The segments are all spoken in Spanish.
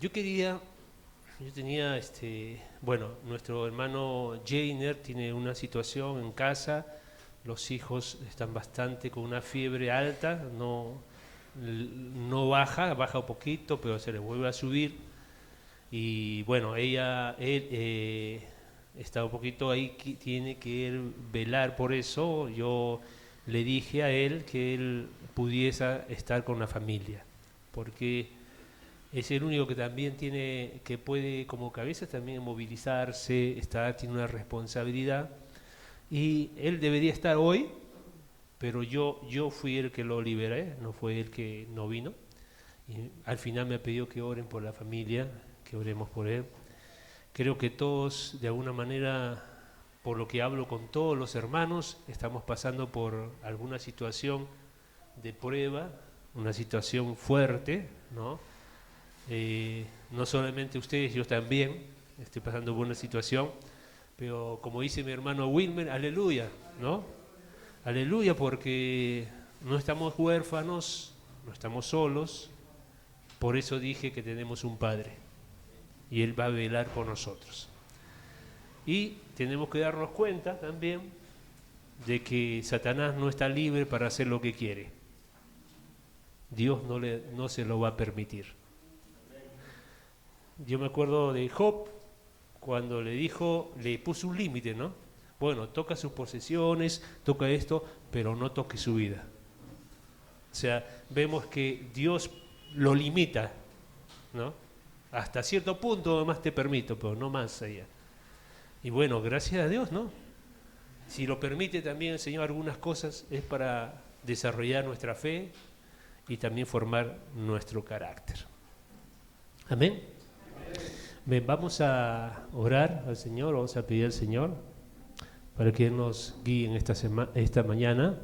Yo tenía, nuestro hermano Jainer tiene una situación en casa, los hijos están bastante con una fiebre alta, no baja un poquito, pero se les vuelve a subir. Y bueno, él está un poquito ahí, tiene que él velar por eso. Yo le dije a él que él pudiese estar con la familia, porque es el único que también que puede como cabeza también movilizarse, tiene una responsabilidad, y él debería estar hoy, pero yo fui el que lo liberé, no fue el que no vino, y al final me pidió que oren por la familia, que oremos por él. Creo que todos, de alguna manera, por lo que hablo con todos los hermanos, estamos pasando por alguna situación de prueba, una situación fuerte, ¿no? No solamente ustedes, yo también estoy pasando por una situación, pero como dice mi hermano Wilmer, aleluya, ¿no? Aleluya, porque no estamos huérfanos, no estamos solos. Por eso dije que tenemos un Padre y Él va a velar por nosotros. Y tenemos que darnos cuenta también de que Satanás no está libre para hacer lo que quiere. Dios no se lo va a permitir. Yo me acuerdo de Job, cuando le puso un límite, ¿no? Bueno, toca sus posesiones, toca esto, pero no toque su vida. O sea, vemos que Dios lo limita, ¿no? Hasta cierto punto nomás te permito, pero no más allá. Y bueno, gracias a Dios, ¿no? Si lo permite también el Señor algunas cosas, es para desarrollar nuestra fe y también formar nuestro carácter. Amén. Bien, vamos a orar al Señor, vamos a pedir al Señor para que Él nos guíe en esta mañana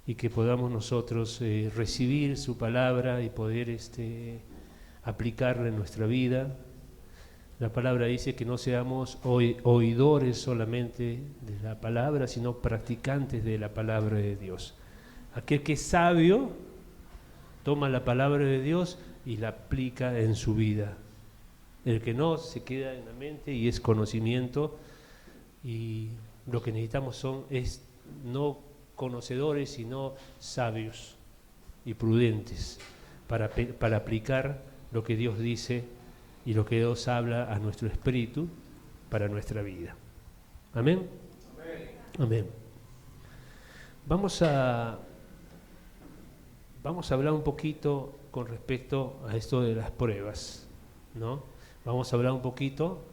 y que podamos nosotros recibir su palabra y poder aplicarla en nuestra vida. La palabra dice que no seamos oidores solamente de la palabra, sino practicantes de la palabra de Dios. Aquel que es sabio toma la palabra de Dios y la aplica en su vida. El que no, se queda en la mente y es conocimiento, y lo que necesitamos es no conocedores, sino sabios y prudentes para aplicar lo que Dios dice y lo que Dios habla a nuestro espíritu para nuestra vida. Amén. Amén. Vamos a hablar un poquito con respecto a esto de las pruebas, ¿no? Vamos a hablar un poquito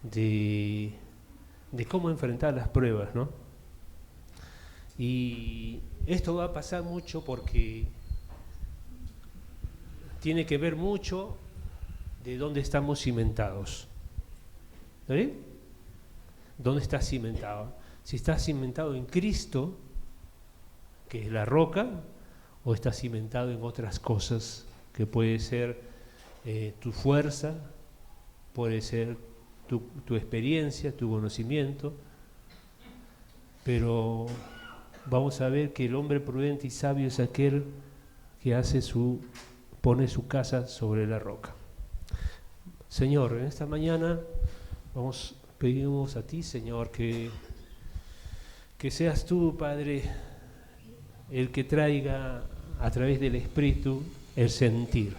de cómo enfrentar las pruebas, ¿no? Y esto va a pasar mucho porque tiene que ver mucho de dónde estamos cimentados. ¿Sí? ¿Dónde estás cimentado? Si estás cimentado en Cristo, que es la roca, o estás cimentado en otras cosas, que puede ser tu fuerza, puede ser tu experiencia, tu conocimiento, pero vamos a ver que el hombre prudente y sabio es aquel que pone su casa sobre la roca. Señor, en esta mañana pedimos a ti, Señor, que seas tú, Padre, el que traiga a través del Espíritu el sentir.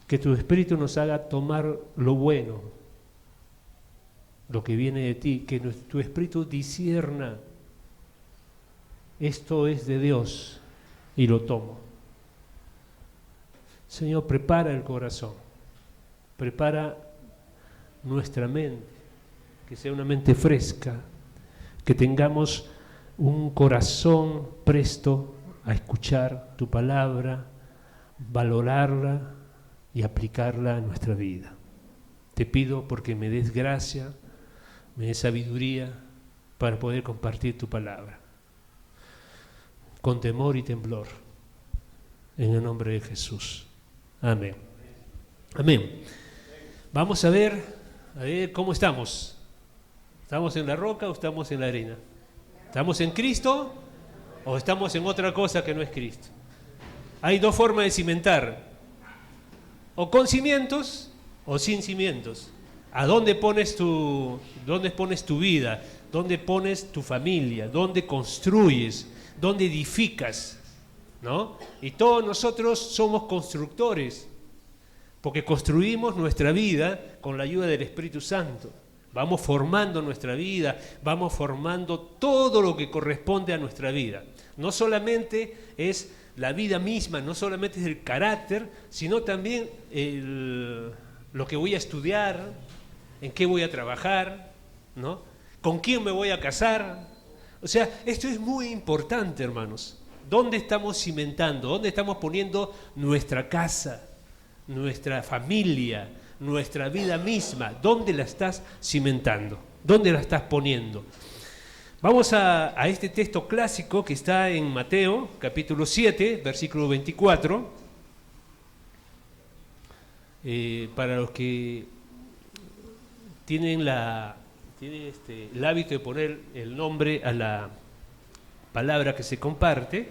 Que tu Espíritu nos haga tomar lo bueno, lo que viene de ti, que tu Espíritu discierna, esto es de Dios, y lo tomo. Señor, prepara el corazón, prepara nuestra mente, que sea una mente fresca, que tengamos un corazón presto a escuchar tu palabra, valorarla y aplicarla a nuestra vida. Te pido porque me des gracia, me des sabiduría para poder compartir tu palabra, con temor y temblor, en el nombre de Jesús. Amén. Amén. Vamos a ver cómo estamos. ¿Estamos en la roca o estamos en la arena? ¿Estamos en Cristo o estamos en otra cosa que no es Cristo? Hay dos formas de cimentar. O con cimientos o sin cimientos. ¿A dónde pones tu vida? ¿Dónde pones tu familia? ¿Dónde construyes? ¿Dónde edificas? ¿No? Y todos nosotros somos constructores, porque construimos nuestra vida con la ayuda del Espíritu Santo. Vamos formando nuestra vida, vamos formando todo lo que corresponde a nuestra vida. No solamente es la vida misma, no solamente es el carácter, sino también lo que voy a estudiar, en qué voy a trabajar, ¿no? ¿Con quién me voy a casar? O sea, esto es muy importante, hermanos. ¿Dónde estamos cimentando? ¿Dónde estamos poniendo nuestra casa, nuestra familia, nuestra vida misma? ¿Dónde la estás cimentando? ¿Dónde la estás poniendo? Vamos a este texto clásico que está en Mateo, capítulo 7, versículo 24. Para los que tienen el hábito de poner el nombre a la palabra que se comparte,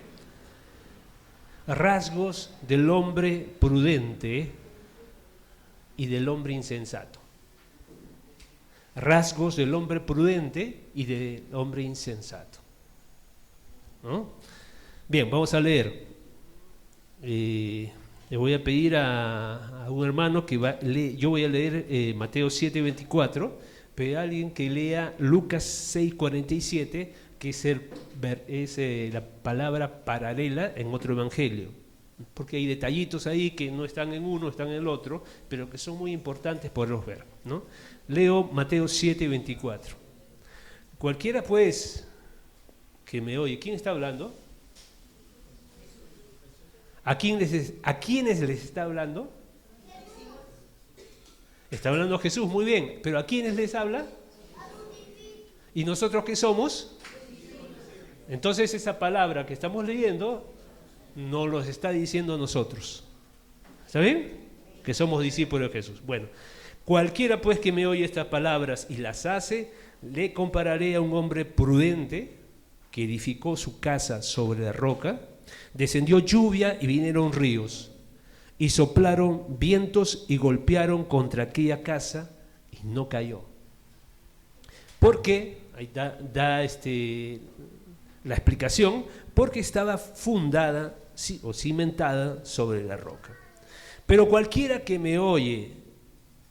rasgos del hombre prudente y del hombre insensato. Rasgos del hombre prudente y del hombre insensato, ¿no? Bien, vamos a leer. Le voy a pedir a un hermano que yo voy a leer Mateo 7:24, pero alguien que lea Lucas 6:47, que es la palabra paralela en otro evangelio, porque hay detallitos ahí que no están en uno, están en el otro, pero que son muy importantes poderlos ver, ¿no? Leo Mateo 7:24. Cualquiera pues que me oye, ¿quién está hablando? ¿A quiénes les está hablando? Está hablando Jesús, muy bien, pero ¿a quiénes les habla? ¿Y nosotros qué somos? Entonces esa palabra que estamos leyendo nos los está diciendo a nosotros. ¿Está bien? Que somos discípulos de Jesús. Bueno, cualquiera pues que me oye estas palabras y las hace, le compararé a un hombre prudente que edificó su casa sobre la roca. Descendió lluvia y vinieron ríos, y soplaron vientos y golpearon contra aquella casa, y no cayó. Porque, ahí da la explicación, porque estaba fundada o cimentada sobre la roca. Pero cualquiera que me oye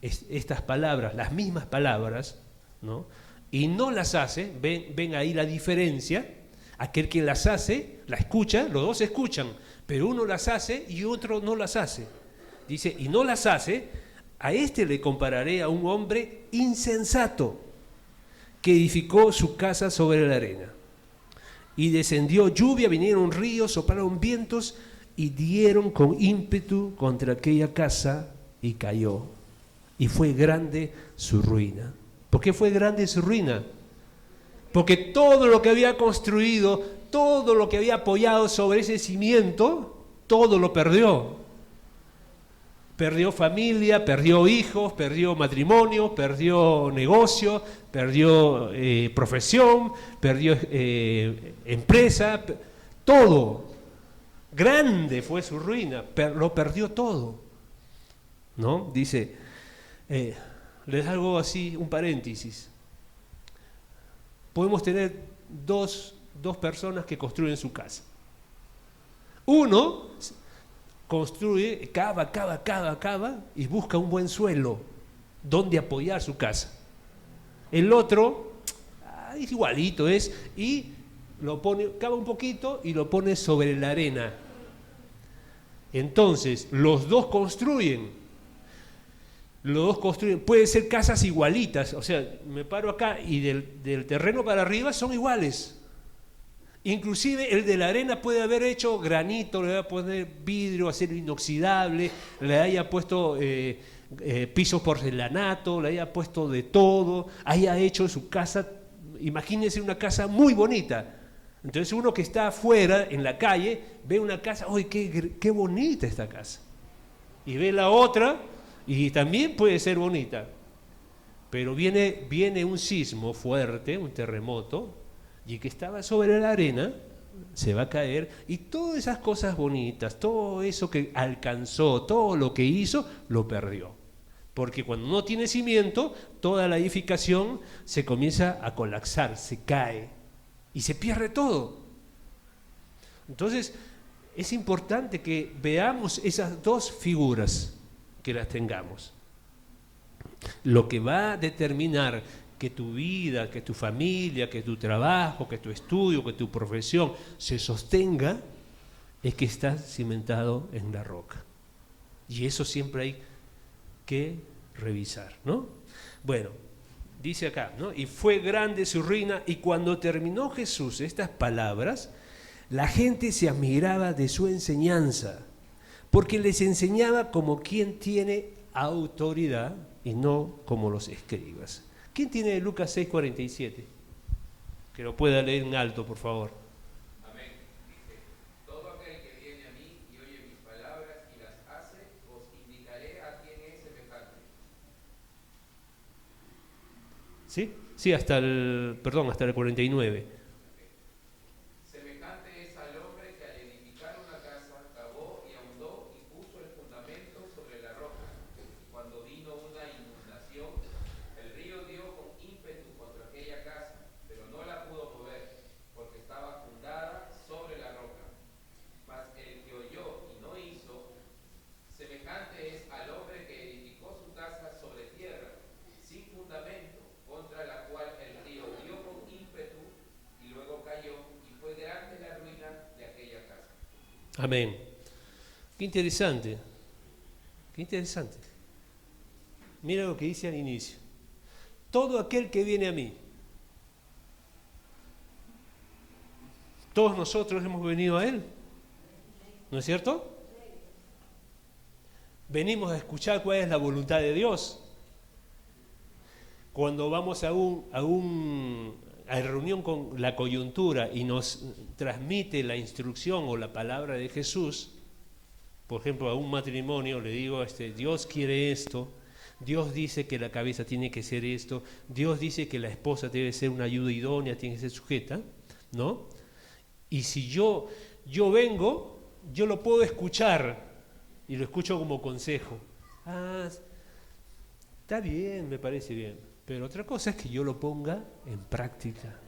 estas palabras, las mismas palabras, ¿no? Y no las hace, ven ahí la diferencia. Aquel que las hace, la escucha, los dos escuchan, pero uno las hace y otro no las hace. Dice, y no las hace, a este le compararé a un hombre insensato que edificó su casa sobre la arena. Y descendió lluvia, vinieron ríos, soplaron vientos y dieron con ímpetu contra aquella casa y cayó. Y fue grande su ruina. ¿Por qué fue grande su ruina? Porque todo lo que había construido, todo lo que había apoyado sobre ese cimiento, todo lo perdió. Perdió familia, perdió hijos, perdió matrimonio, perdió negocio, perdió profesión, perdió empresa, todo. Grande fue su ruina, lo perdió todo, ¿no? Dice, les hago así un paréntesis. Podemos tener dos personas que construyen su casa. Uno construye, cava y busca un buen suelo donde apoyar su casa. El otro, es igualito y lo pone, cava un poquito y lo pone sobre la arena. Entonces, los dos construyen. Pueden ser casas igualitas, o sea, me paro acá y del terreno para arriba son iguales. Inclusive el de la arena puede haber hecho granito, le haya poner vidrio, acero inoxidable, le haya puesto pisos porcelanato, le haya puesto de todo, haya hecho su casa, imagínense una casa muy bonita. Entonces uno que está afuera, en la calle, ve una casa, ¡ay, qué bonita esta casa! Y ve la otra, y también puede ser bonita, pero viene un sismo fuerte, un terremoto, y que estaba sobre la arena, se va a caer y todas esas cosas bonitas, todo eso que alcanzó, todo lo que hizo, lo perdió. Porque cuando no tiene cimiento, toda la edificación se comienza a colapsar, se cae y se pierde todo. Entonces, es importante que veamos esas dos figuras, que las tengamos. Lo que va a determinar que tu vida, que tu familia, que tu trabajo, que tu estudio, que tu profesión se sostenga, es que estás cimentado en la roca. Y eso siempre hay que revisar, ¿no? Bueno, dice acá, ¿no? Y fue grande su ruina, y cuando terminó Jesús estas palabras, la gente se admiraba de su enseñanza, porque les enseñaba como quien tiene autoridad y no como los escribas. ¿Quién tiene Lucas 6:47? Que lo pueda leer en alto, por favor. Amén. Dice, todo aquel que viene a mí y oye mis palabras y las hace, os indicaré a quién es semejante. ¿Sí? Sí, hasta el 49. Semejante es al hombre que al edificar una casa cavó y ahondó y puso el fundamento sobre la roca. Cuando vino una inundación, el río dio con ímpetu contra aquella casa, pero no la pudo mover, porque estaba fundada sobre la roca. Mas el que oyó y no hizo, semejante es al hombre que edificó su casa sobre tierra, sin fundamento, contra la cual el río dio con ímpetu y luego cayó, y fue grande la ruina de aquella casa. Amén. Qué interesante. Qué interesante. Mira lo que dice al inicio. Todo aquel que viene a mí. Todos nosotros hemos venido a Él. ¿No es cierto? Venimos a escuchar cuál es la voluntad de Dios. Cuando vamos a reunión con la coyuntura y nos transmite la instrucción o la palabra de Jesús, por ejemplo, a un matrimonio le digo, Dios quiere esto, Dios dice que la cabeza tiene que ser esto, Dios dice que la esposa debe ser una ayuda idónea, tiene que ser sujeta, ¿no? Y si yo vengo, yo lo puedo escuchar y lo escucho como consejo. Ah, está bien, me parece bien, pero otra cosa es que yo lo ponga en práctica.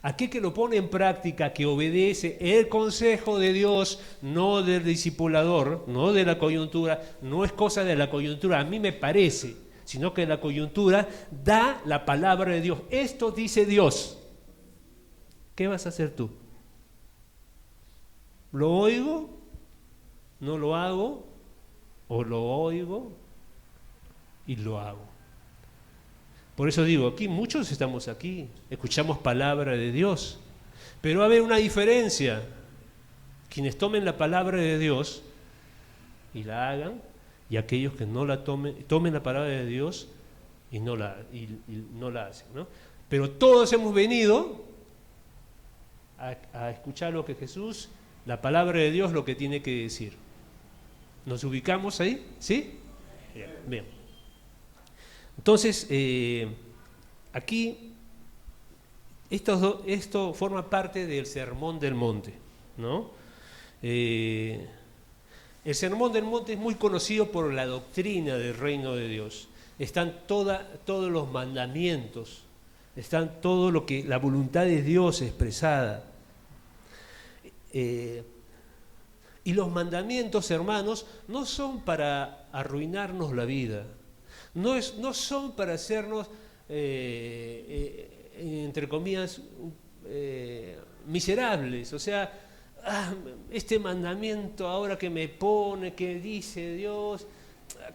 Aquel que lo pone en práctica, que obedece el consejo de Dios, no del discipulador, no de la coyuntura, no es cosa de la coyuntura, a mí me parece, sino que la coyuntura da la palabra de Dios. Esto dice Dios. ¿Qué vas a hacer tú? ¿Lo oigo? ¿No lo hago? ¿O lo oigo y lo hago? Por eso digo, aquí muchos estamos aquí, escuchamos palabra de Dios, pero va a haber una diferencia. Quienes tomen la palabra de Dios y la hagan, y aquellos que no la tomen la palabra de Dios y no la hacen, ¿no? Pero todos hemos venido a escuchar lo que Jesús, la palabra de Dios, lo que tiene que decir. ¿Nos ubicamos ahí? ¿Sí? Bien. Entonces, aquí, esto forma parte del Sermón del Monte, ¿no? El Sermón del Monte es muy conocido por la doctrina del reino de Dios. Están todos los mandamientos, están todo lo que la voluntad de Dios expresada. Y los mandamientos, hermanos, no son para arruinarnos la vida. No son para hacernos, entre comillas, miserables. O sea, este mandamiento ahora que me pone, que dice Dios,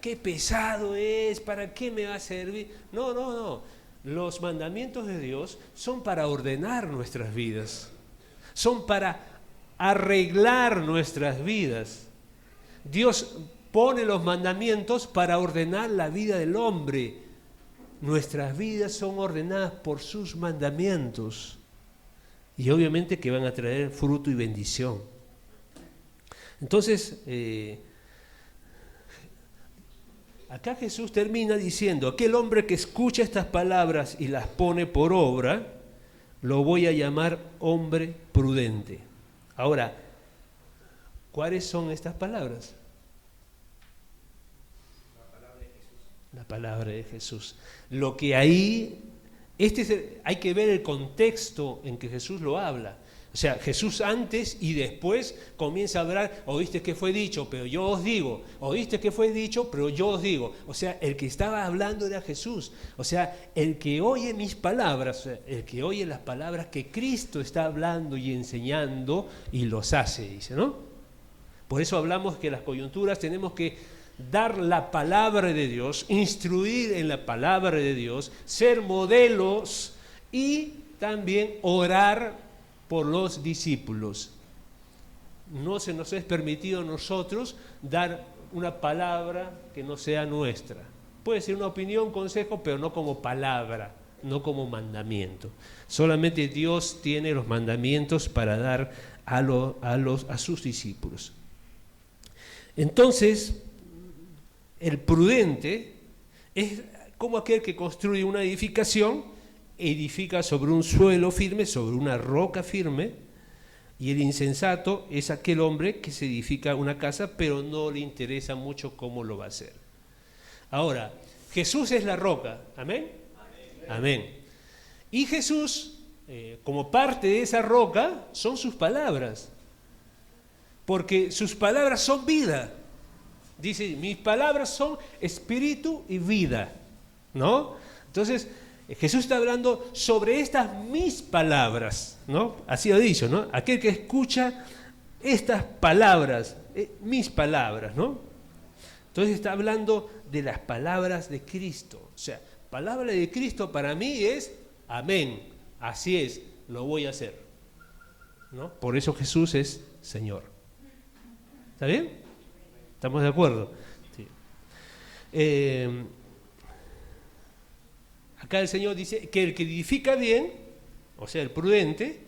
qué pesado es, ¿para qué me va a servir? No. Los mandamientos de Dios son para ordenar nuestras vidas. Son para arreglar nuestras vidas. Dios pone los mandamientos para ordenar la vida del hombre. Nuestras vidas son ordenadas por sus mandamientos. Y obviamente que van a traer fruto y bendición. Entonces, acá Jesús termina diciendo, aquel hombre que escucha estas palabras y las pone por obra, lo voy a llamar hombre prudente. Ahora, ¿cuáles son estas palabras? La palabra de Jesús. Lo que ahí, hay que ver el contexto en que Jesús lo habla. O sea, Jesús antes y después comienza a hablar, oíste que fue dicho, pero yo os digo, oíste que fue dicho, pero yo os digo. O sea, el que estaba hablando era Jesús. O sea, el que oye mis palabras, o sea, el que oye las palabras que Cristo está hablando y enseñando y los hace, dice, ¿no? Por eso hablamos que las coyunturas tenemos que dar la palabra de Dios, instruir en la palabra de Dios, ser modelos y también orar por los discípulos. No se nos es permitido a nosotros dar una palabra que no sea nuestra. Puede ser una opinión, consejo, pero no como palabra, no como mandamiento. Solamente Dios tiene los mandamientos para dar a sus discípulos. Entonces, el prudente es como aquel que construye una edificación, edifica sobre un suelo firme, sobre una roca firme, y el insensato es aquel hombre que se edifica una casa, pero no le interesa mucho cómo lo va a hacer. Ahora, Jesús es la roca, ¿amén? Amén. Amén. Y Jesús, como parte de esa roca, son sus palabras, porque sus palabras son vida. Dice, mis palabras son espíritu y vida, ¿no? Entonces, Jesús está hablando sobre estas mis palabras, ¿no? Así lo ha dicho, ¿no? Aquel que escucha estas palabras, mis palabras, ¿no? Entonces está hablando de las palabras de Cristo. O sea, palabra de Cristo para mí es amén, así es, lo voy a hacer, ¿no? Por eso Jesús es Señor. ¿Está bien? ¿Estamos de acuerdo? Sí. Acá el Señor dice que el que edifica bien, o sea, el prudente,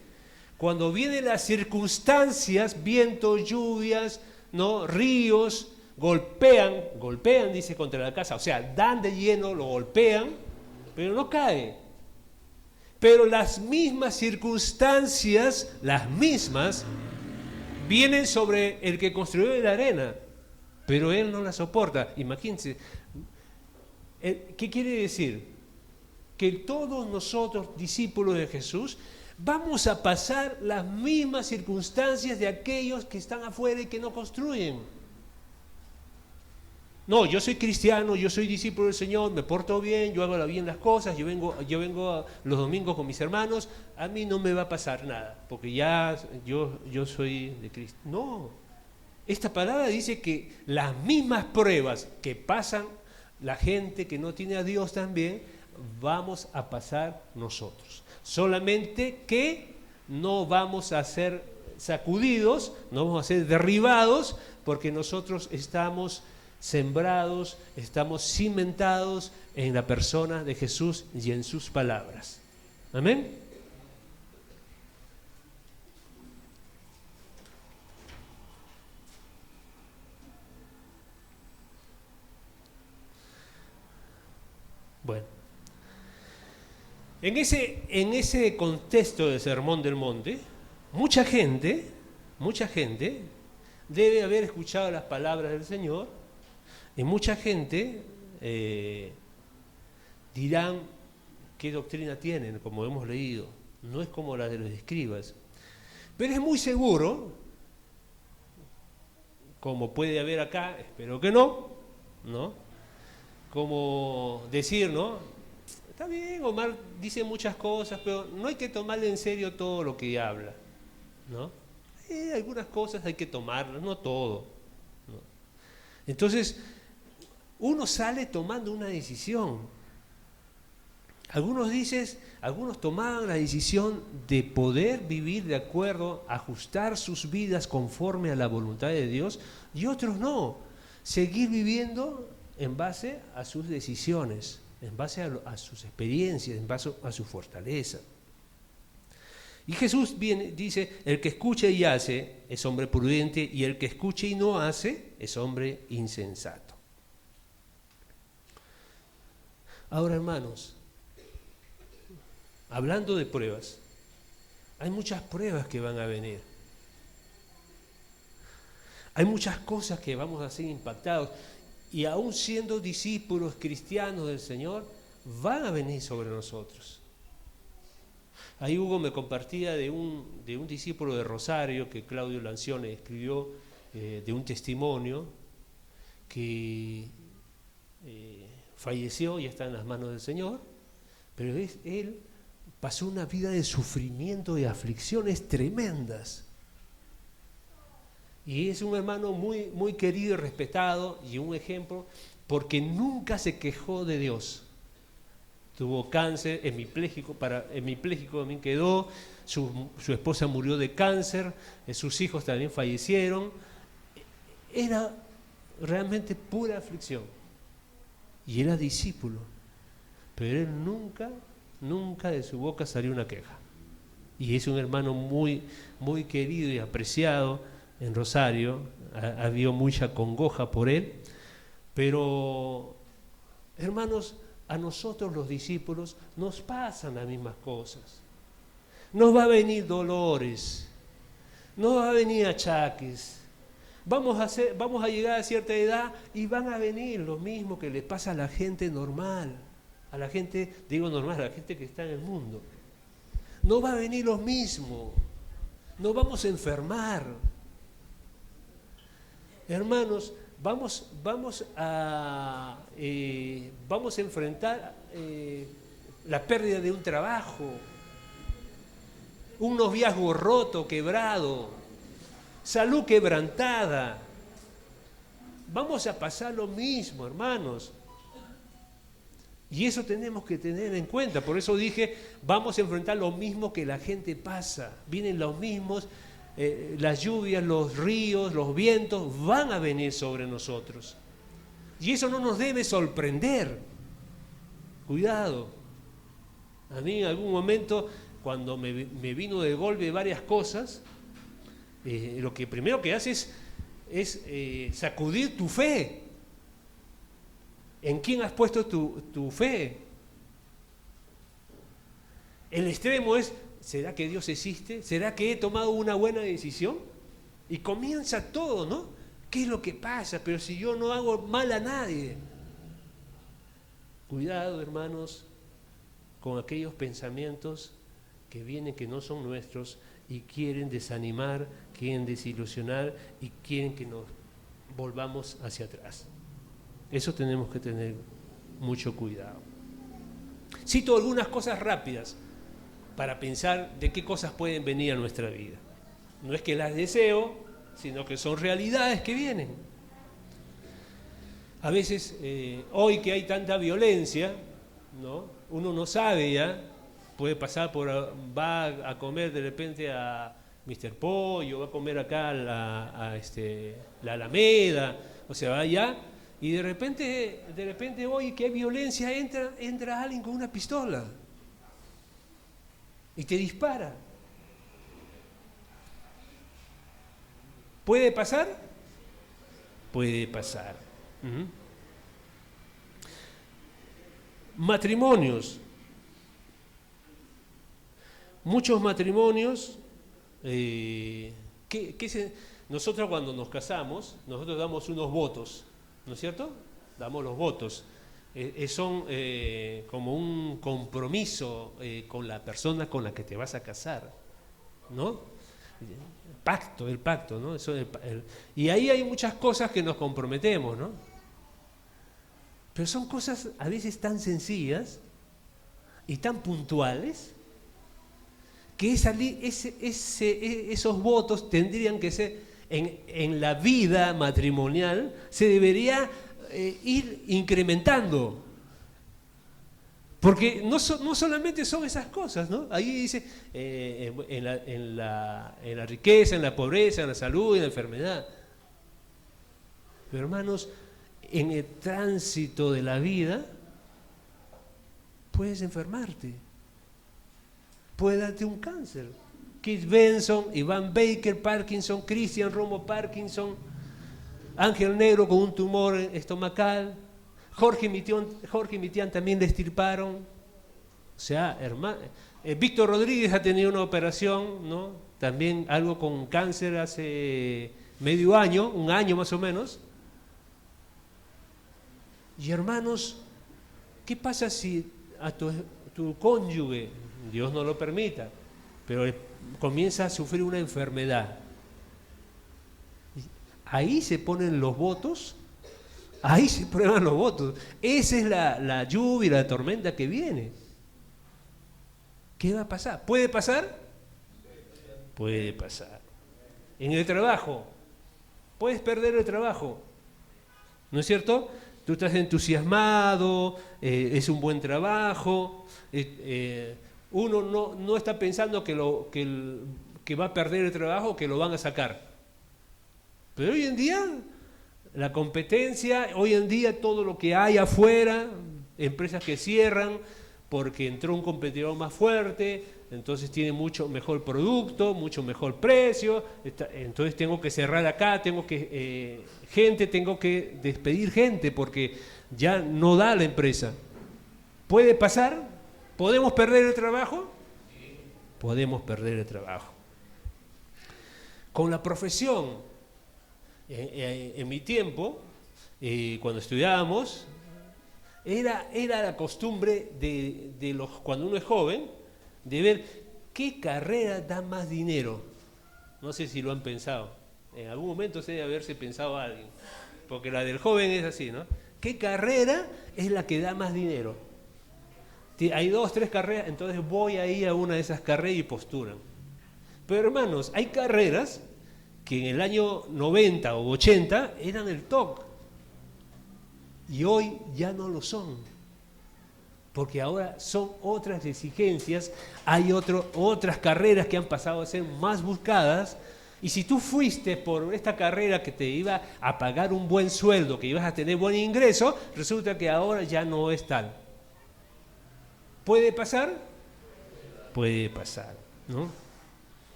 cuando vienen las circunstancias, vientos, lluvias, ¿no? Ríos, golpean, dice, contra la casa, o sea, dan de lleno, lo golpean, pero no cae. Pero las mismas circunstancias, vienen sobre el que construyó la arena, pero él no la soporta. Imagínense, ¿qué quiere decir? Que todos nosotros, discípulos de Jesús, vamos a pasar las mismas circunstancias de aquellos que están afuera y que no construyen. No, yo soy cristiano, yo soy discípulo del Señor, me porto bien, yo hago bien las cosas, yo vengo los domingos con mis hermanos, a mí no me va a pasar nada, porque ya yo soy de Cristo. No, esta palabra dice que las mismas pruebas que pasan la gente que no tiene a Dios también, vamos a pasar nosotros. Solamente que no vamos a ser sacudidos, no vamos a ser derribados, porque nosotros estamos sembrados, estamos cimentados en la persona de Jesús y en sus palabras. Amén. Bueno, en ese contexto del Sermón del Monte, mucha gente debe haber escuchado las palabras del Señor y mucha gente dirán qué doctrina tienen, como hemos leído, no es como la de los escribas. Pero es muy seguro, como puede haber acá, espero que no, como decir, ¿no? Está bien, Omar dice muchas cosas, pero no hay que tomarle en serio todo lo que habla, ¿no? Algunas cosas hay que tomarlas, no todo, ¿no? Entonces, uno sale tomando una decisión. Algunos tomaban la decisión de poder vivir de acuerdo, ajustar sus vidas conforme a la voluntad de Dios, y otros no, seguir viviendo en base a sus decisiones, en base a sus experiencias, en base a su fortaleza. Y Jesús dice, el que escucha y hace es hombre prudente, y el que escucha y no hace es hombre insensato. Ahora, hermanos, hablando de pruebas, Hay muchas pruebas que van a venir. Hay muchas cosas que vamos a ser impactados. Y aún siendo discípulos cristianos del Señor, van a venir sobre nosotros. Ahí Hugo me compartía de un discípulo de Rosario que Claudio Lancione escribió, de un testimonio que falleció y está en las manos del Señor, pero él pasó una vida de sufrimiento y aflicciones tremendas. Y es un hermano muy, muy querido y respetado y un ejemplo porque nunca se quejó de Dios. Tuvo cáncer, hemipléjico también quedó, su esposa murió de cáncer, sus hijos también fallecieron. Era realmente pura aflicción. Y era discípulo. Pero él nunca de su boca salió una queja. Y es un hermano muy, muy querido y apreciado en Rosario, ha habido mucha congoja por él, pero hermanos, a nosotros los discípulos nos pasan las mismas cosas. Nos va a venir dolores, nos va a venir achaques, vamos a llegar a cierta edad y van a venir lo mismo que le pasa a la gente normal, a la gente, digo normal, a la gente que está en el mundo. No va a venir lo mismo, nos vamos a enfermar. Hermanos, vamos a enfrentar la pérdida de un trabajo, un noviazgo roto, quebrado, salud quebrantada. Vamos a pasar lo mismo, hermanos. Y eso tenemos que tener en cuenta. Por eso dije, vamos a enfrentar lo mismo que la gente pasa. Vienen los mismos. Las lluvias, los ríos, los vientos van a venir sobre nosotros. Y eso no nos debe sorprender. Cuidado. A mí en algún momento, cuando me vino de golpe varias cosas, lo que primero que hace es sacudir tu fe. ¿En quién has puesto tu fe? El extremo es: ¿será que Dios existe? ¿Será que he tomado una buena decisión? Y comienza todo, ¿no? ¿Qué es lo que pasa? Pero si yo no hago mal a nadie. Cuidado, hermanos, con aquellos pensamientos que vienen que no son nuestros y quieren desanimar, quieren desilusionar y quieren que nos volvamos hacia atrás. Eso tenemos que tener mucho cuidado. Cito algunas cosas rápidas para pensar de qué cosas pueden venir a nuestra vida. No es que las deseo, sino que son realidades que vienen. A veces, hoy que hay tanta violencia, ¿no? Uno no sabe ya, puede pasar va a comer de repente a Mr. Pollo, va a comer acá a la Alameda, o sea, va allá, y de repente hoy que hay violencia entra alguien con una pistola y te dispara. ¿Puede pasar? Puede pasar. Matrimonios. Muchos matrimonios, nosotros cuando nos casamos, nosotros damos unos votos, ¿no es cierto? Damos los votos. Son como un compromiso con la persona con la que te vas a casar, ¿no? El pacto, ¿no? Y ahí hay muchas cosas que nos comprometemos, ¿no? Pero son cosas a veces tan sencillas y tan puntuales que esos votos tendrían que ser en la vida matrimonial, se debería ir incrementando. Porque no solamente son esas cosas, ¿no? Ahí dice en la riqueza, en la pobreza, en la salud, en la enfermedad. Pero hermanos, en el tránsito de la vida puedes enfermarte, puede darte un cáncer. Keith Benson, Ivan Baker Parkinson, Cristian Romo Parkinson, Ángel Negro con un tumor estomacal, Jorge Mitián también le extirparon. O sea, hermano, Víctor Rodríguez ha tenido una operación, ¿no? También algo con cáncer hace medio año, un año más o menos. Y hermanos, ¿qué pasa si a tu cónyuge, Dios no lo permita, pero comienza a sufrir una enfermedad? Ahí se ponen los votos, ahí se prueban los votos. Esa es la lluvia y la tormenta que viene. ¿Qué va a pasar? ¿Puede pasar? Puede pasar. En el trabajo, puedes perder el trabajo, ¿no es cierto? Tú estás entusiasmado, es un buen trabajo, uno no está pensando que va a perder el trabajo, que lo van a sacar. Pero hoy en día, la competencia, hoy en día todo lo que hay afuera, empresas que cierran porque entró un competidor más fuerte, entonces tiene mucho mejor producto, mucho mejor precio, entonces tengo que cerrar acá, tengo que despedir gente porque ya no da la empresa. ¿Puede pasar? ¿Podemos perder el trabajo? Podemos perder el trabajo. Con la profesión, en mi tiempo, cuando estudiábamos, era la costumbre cuando uno es joven, de ver qué carrera da más dinero. No sé si lo han pensado. En algún momento se debe haberse pensado a alguien. Porque la del joven es así, ¿no? ¿Qué carrera es la que da más dinero? Hay 2, 3 carreras, entonces voy ahí a una de esas carreras y postulan. Pero hermanos, hay carreras que en el año 90 o 80 eran el top. Y hoy ya no lo son. Porque ahora son otras exigencias, hay otras carreras que han pasado a ser más buscadas, y si tú fuiste por esta carrera que te iba a pagar un buen sueldo, que ibas a tener buen ingreso, resulta que ahora ya no es tal. ¿Puede pasar? Puede pasar, ¿no?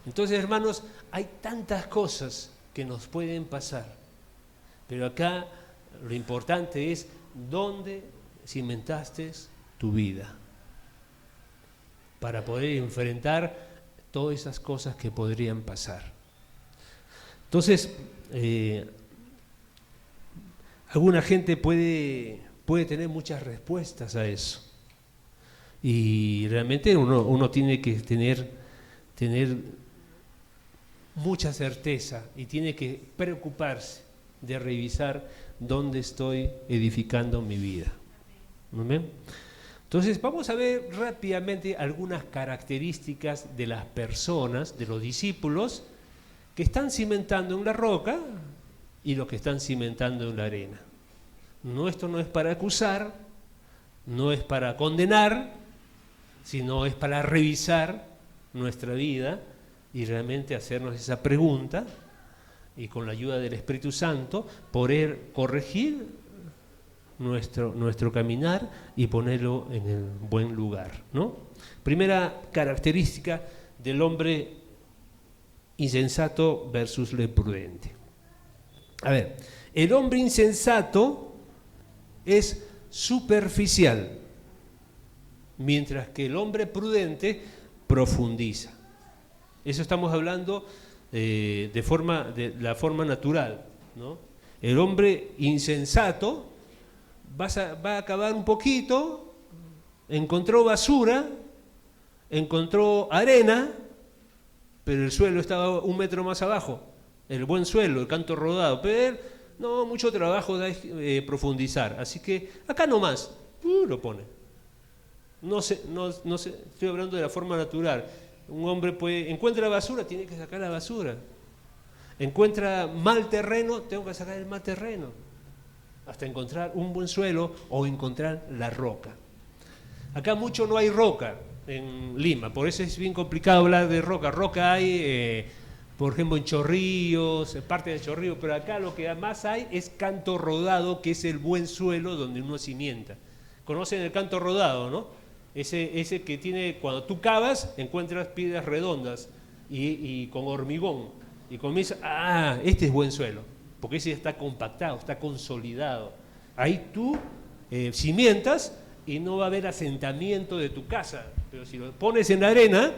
Entonces, hermanos, hay tantas cosas que nos pueden pasar, pero acá lo importante es dónde cimentaste tu vida para poder enfrentar todas esas cosas que podrían pasar. Entonces, alguna gente puede tener muchas respuestas a eso, y realmente uno tiene que tener mucha certeza y tiene que preocuparse de revisar dónde estoy edificando mi vida. ¿Bien? Entonces vamos a ver rápidamente algunas características de las personas, de los discípulos que están cimentando en la roca y los que están cimentando en la arena. Esto no es para acusar, no es para condenar, sino es para revisar nuestra vida y realmente hacernos esa pregunta y con la ayuda del Espíritu Santo poder corregir nuestro caminar y ponerlo en el buen lugar, ¿no? Primera característica del hombre insensato versus el prudente. A ver, el hombre insensato es superficial, mientras que el hombre prudente profundiza. Eso estamos hablando de la forma natural, ¿no? El hombre insensato va a acabar un poquito, encontró basura, encontró arena, pero el suelo estaba 1 metro más abajo, el buen suelo, el canto rodado, pero no, mucho trabajo da profundizar, así que acá nomás, lo pone. No sé, estoy hablando de la forma natural. Un hombre encuentra basura, tiene que sacar la basura. Encuentra mal terreno, tengo que sacar el mal terreno. Hasta encontrar un buen suelo o encontrar la roca. Acá mucho no hay roca en Lima, por eso es bien complicado hablar de roca. Roca hay, por ejemplo, en Chorrillos, en parte de Chorrillos, pero acá lo que más hay es canto rodado, que es el buen suelo donde uno cimienta. ¿Conocen el canto rodado, no? Ese que tiene, cuando tú cavas, encuentras piedras redondas y con hormigón. Y comienza, este es buen suelo, porque ese está compactado, está consolidado. Ahí tú cimientas y no va a haber asentamiento de tu casa. Pero si lo pones en la arena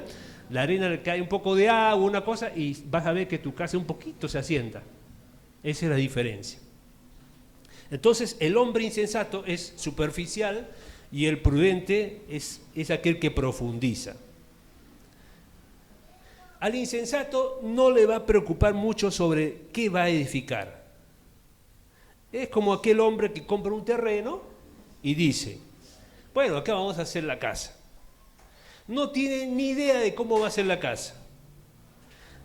le cae un poco de agua, una cosa, y vas a ver que tu casa un poquito se asienta. Esa es la diferencia. Entonces, el hombre insensato es superficial y el prudente es aquel que profundiza. Al insensato no le va a preocupar mucho sobre qué va a edificar. Es como aquel hombre que compra un terreno y dice, bueno, acá vamos a hacer la casa. No tiene ni idea de cómo va a ser la casa.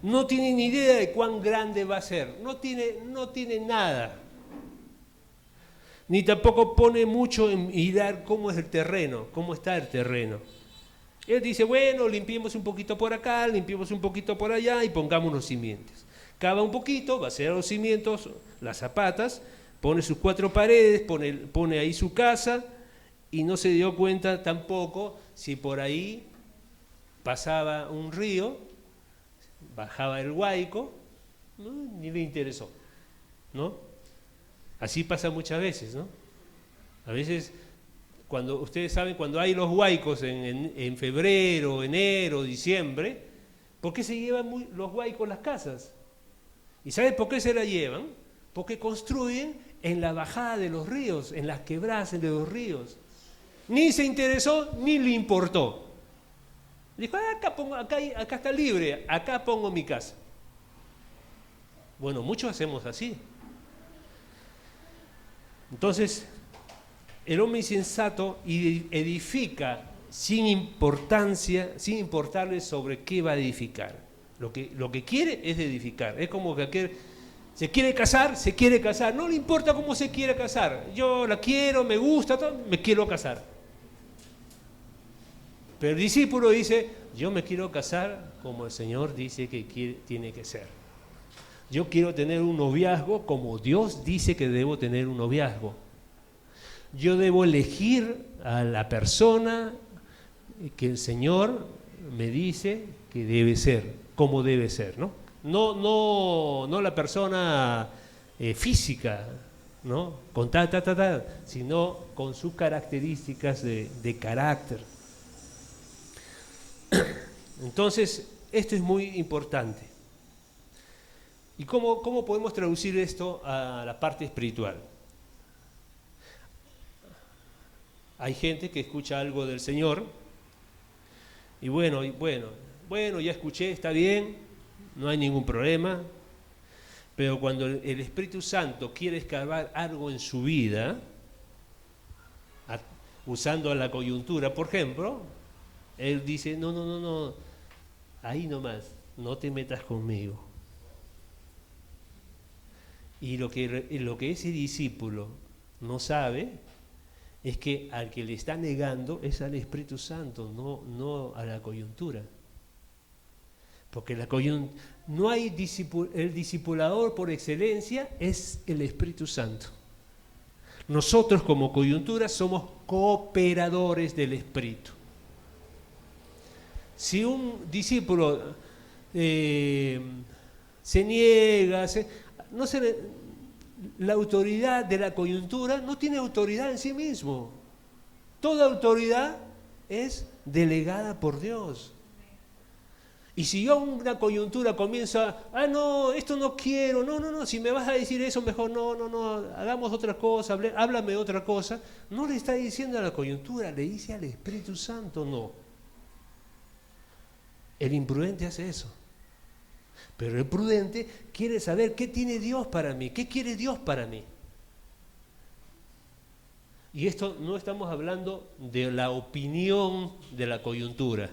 No tiene ni idea de cuán grande va a ser. No tiene nada. Ni tampoco pone mucho en mirar cómo es el terreno, cómo está el terreno. Él dice, bueno, limpiemos un poquito por acá, limpiemos un poquito por allá y pongamos los cimientos. Cava un poquito, va a hacer los cimientos, las zapatas, pone sus 4 paredes, pone ahí su casa y no se dio cuenta tampoco si por ahí pasaba un río, bajaba el Guáico, ¿no? Ni le interesó, ¿no? Así pasa muchas veces, ¿no? A veces, cuando ustedes saben, cuando hay los huaicos en febrero, enero, diciembre, ¿por qué se llevan los huaicos las casas? ¿Y saben por qué se la llevan? Porque construyen en la bajada de los ríos, en las quebradas de los ríos. Ni se interesó, ni le importó. Dijo, acá está libre, acá pongo mi casa. Bueno, muchos hacemos así. Entonces, el hombre insensato edifica sin importancia, sin importarle sobre qué va a edificar. Lo que quiere es edificar. Es como que aquel se quiere casar, no le importa cómo se quiere casar. Yo la quiero, me gusta, me quiero casar. Pero el discípulo dice, yo me quiero casar como el Señor dice que tiene que ser. Yo quiero tener un noviazgo como Dios dice que debo tener un noviazgo. Yo debo elegir a la persona que el Señor me dice que debe ser, como debe ser, ¿no? No la persona física, ¿no? Con sino con sus características de carácter. Entonces, esto es muy importante. ¿Y cómo podemos traducir esto a la parte espiritual? Hay gente que escucha algo del Señor y bueno, ya escuché, está bien, no hay ningún problema, pero cuando el Espíritu Santo quiere escarbar algo en su vida, usando la coyuntura, por ejemplo, Él dice, no, ahí nomás, no te metas conmigo. Y lo que ese discípulo no sabe es que al que le está negando es al Espíritu Santo, no a la coyuntura. Porque no hay el discipulador por excelencia es el Espíritu Santo. Nosotros como coyuntura somos cooperadores del Espíritu. Si un discípulo se niega, la autoridad de la coyuntura no tiene autoridad en sí mismo. Toda autoridad es delegada por Dios. Y si yo una coyuntura comienza, no, esto no quiero, no, si me vas a decir eso, mejor no, hagamos otra cosa, háblame otra cosa, no le está diciendo a la coyuntura, le dice al Espíritu Santo, no. El imprudente hace eso. Pero el prudente quiere saber qué tiene Dios para mí, qué quiere Dios para mí. Y esto no estamos hablando de la opinión de la coyuntura.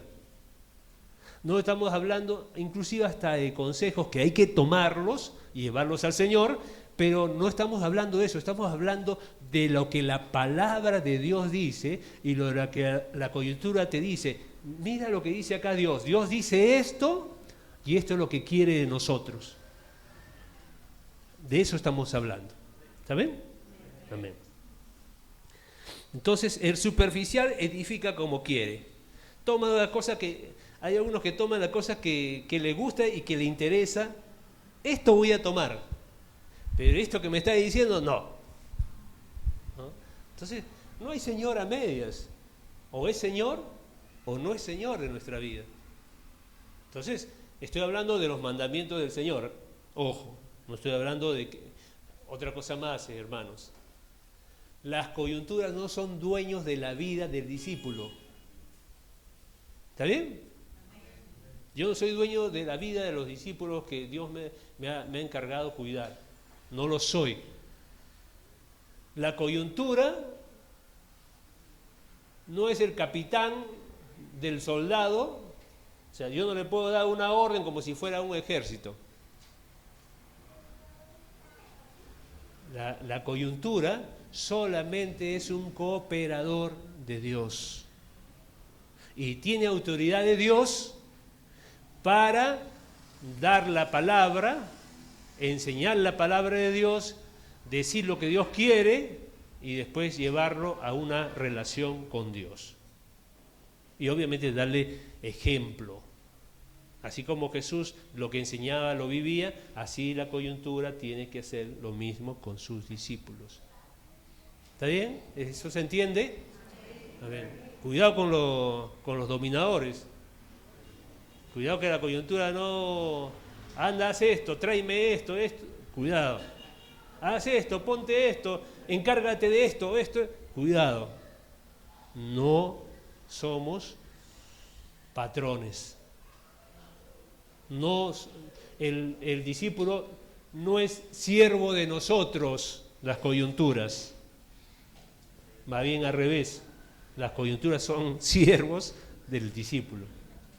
No estamos hablando inclusive hasta de consejos que hay que tomarlos y llevarlos al Señor, pero no estamos hablando de eso, estamos hablando de lo que la palabra de Dios dice y lo que la coyuntura te dice. Mira lo que dice acá Dios. Dios dice esto y esto es lo que quiere de nosotros. De eso estamos hablando. ¿Está bien? Amén. Entonces, el superficial edifica como quiere. Toma la cosa hay algunos que toman la cosa que le gusta y que le interesa. Esto voy a tomar, pero esto que me está diciendo, no. Entonces, No hay Señor a medias. O es Señor o no es Señor de nuestra vida. Entonces, estoy hablando de los mandamientos del Señor. Ojo, no estoy hablando de otra cosa más, hermanos. Las coyunturas no son dueños de la vida del discípulo. ¿Está bien? Yo no soy dueño de la vida de los discípulos que Dios me ha encargado cuidar. No lo soy. La coyuntura no es el capitán del soldado. O sea, yo no le puedo dar una orden como si fuera un ejército. La coyuntura solamente es un cooperador de Dios. Y tiene autoridad de Dios para dar la palabra, enseñar la palabra de Dios, decir lo que Dios quiere y después llevarlo a una relación con Dios. Y obviamente darle ejemplo. Así como Jesús lo que enseñaba lo vivía, así la coyuntura tiene que hacer lo mismo con sus discípulos. ¿Está bien? ¿Eso se entiende? A ver, cuidado con los dominadores. Cuidado que la coyuntura no... Anda, haz esto, tráeme esto. Cuidado. Haz esto, ponte esto, encárgate de esto. Cuidado. No somos patrones. No, el discípulo no es siervo de nosotros, las coyunturas. Va bien al revés. Las coyunturas son siervos del discípulo.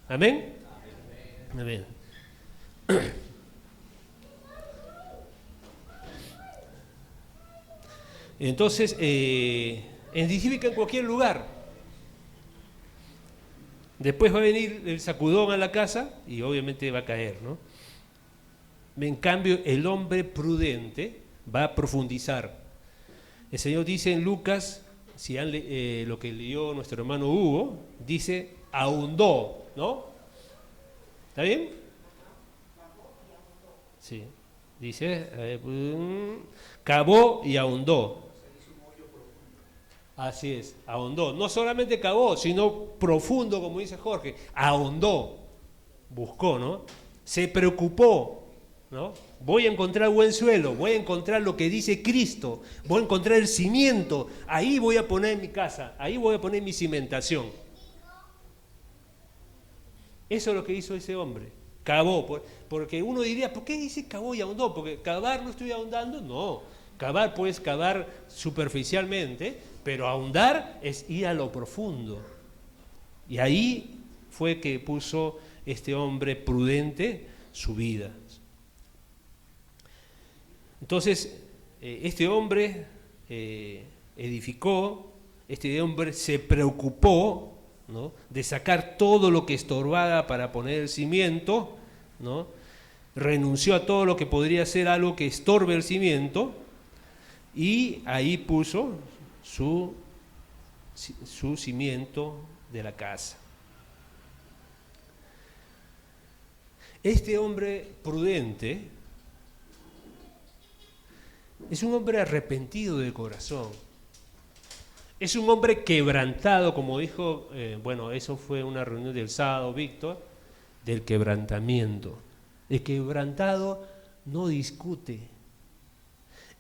¿Amén? Amén. Entonces, edifica en cualquier lugar. Después va a venir el sacudón a la casa y obviamente va a caer, ¿no? En cambio, el hombre prudente va a profundizar. El Señor dice en Lucas, si lo que leyó nuestro hermano Hugo, dice ahondó, ¿no? ¿Está bien? Sí. Dice, cavó y ahondó. Así es, ahondó. No solamente cavó, sino profundo, como dice Jorge. Ahondó. Buscó, ¿no? Se preocupó, ¿no? Voy a encontrar buen suelo, voy a encontrar lo que dice Cristo, voy a encontrar el cimiento. Ahí voy a poner mi casa, ahí voy a poner mi cimentación. Eso es lo que hizo ese hombre. Cavó, porque uno diría, ¿por qué dice cavó y ahondó? Porque cavar no estoy ahondando, no. Cavar puedes cavar superficialmente, pero ahondar es ir a lo profundo. Y ahí fue que puso este hombre prudente su vida. Entonces, este hombre edificó, este hombre se preocupó, ¿no?, de sacar todo lo que estorbaba para poner el cimiento, ¿no? Renunció a todo lo que podría ser algo que estorbe el cimiento y ahí puso su cimiento de la casa. Este hombre prudente es un hombre arrepentido de corazón. Es un hombre quebrantado, como dijo, eso fue una reunión del sábado, Víctor, del quebrantamiento. El quebrantado no discute.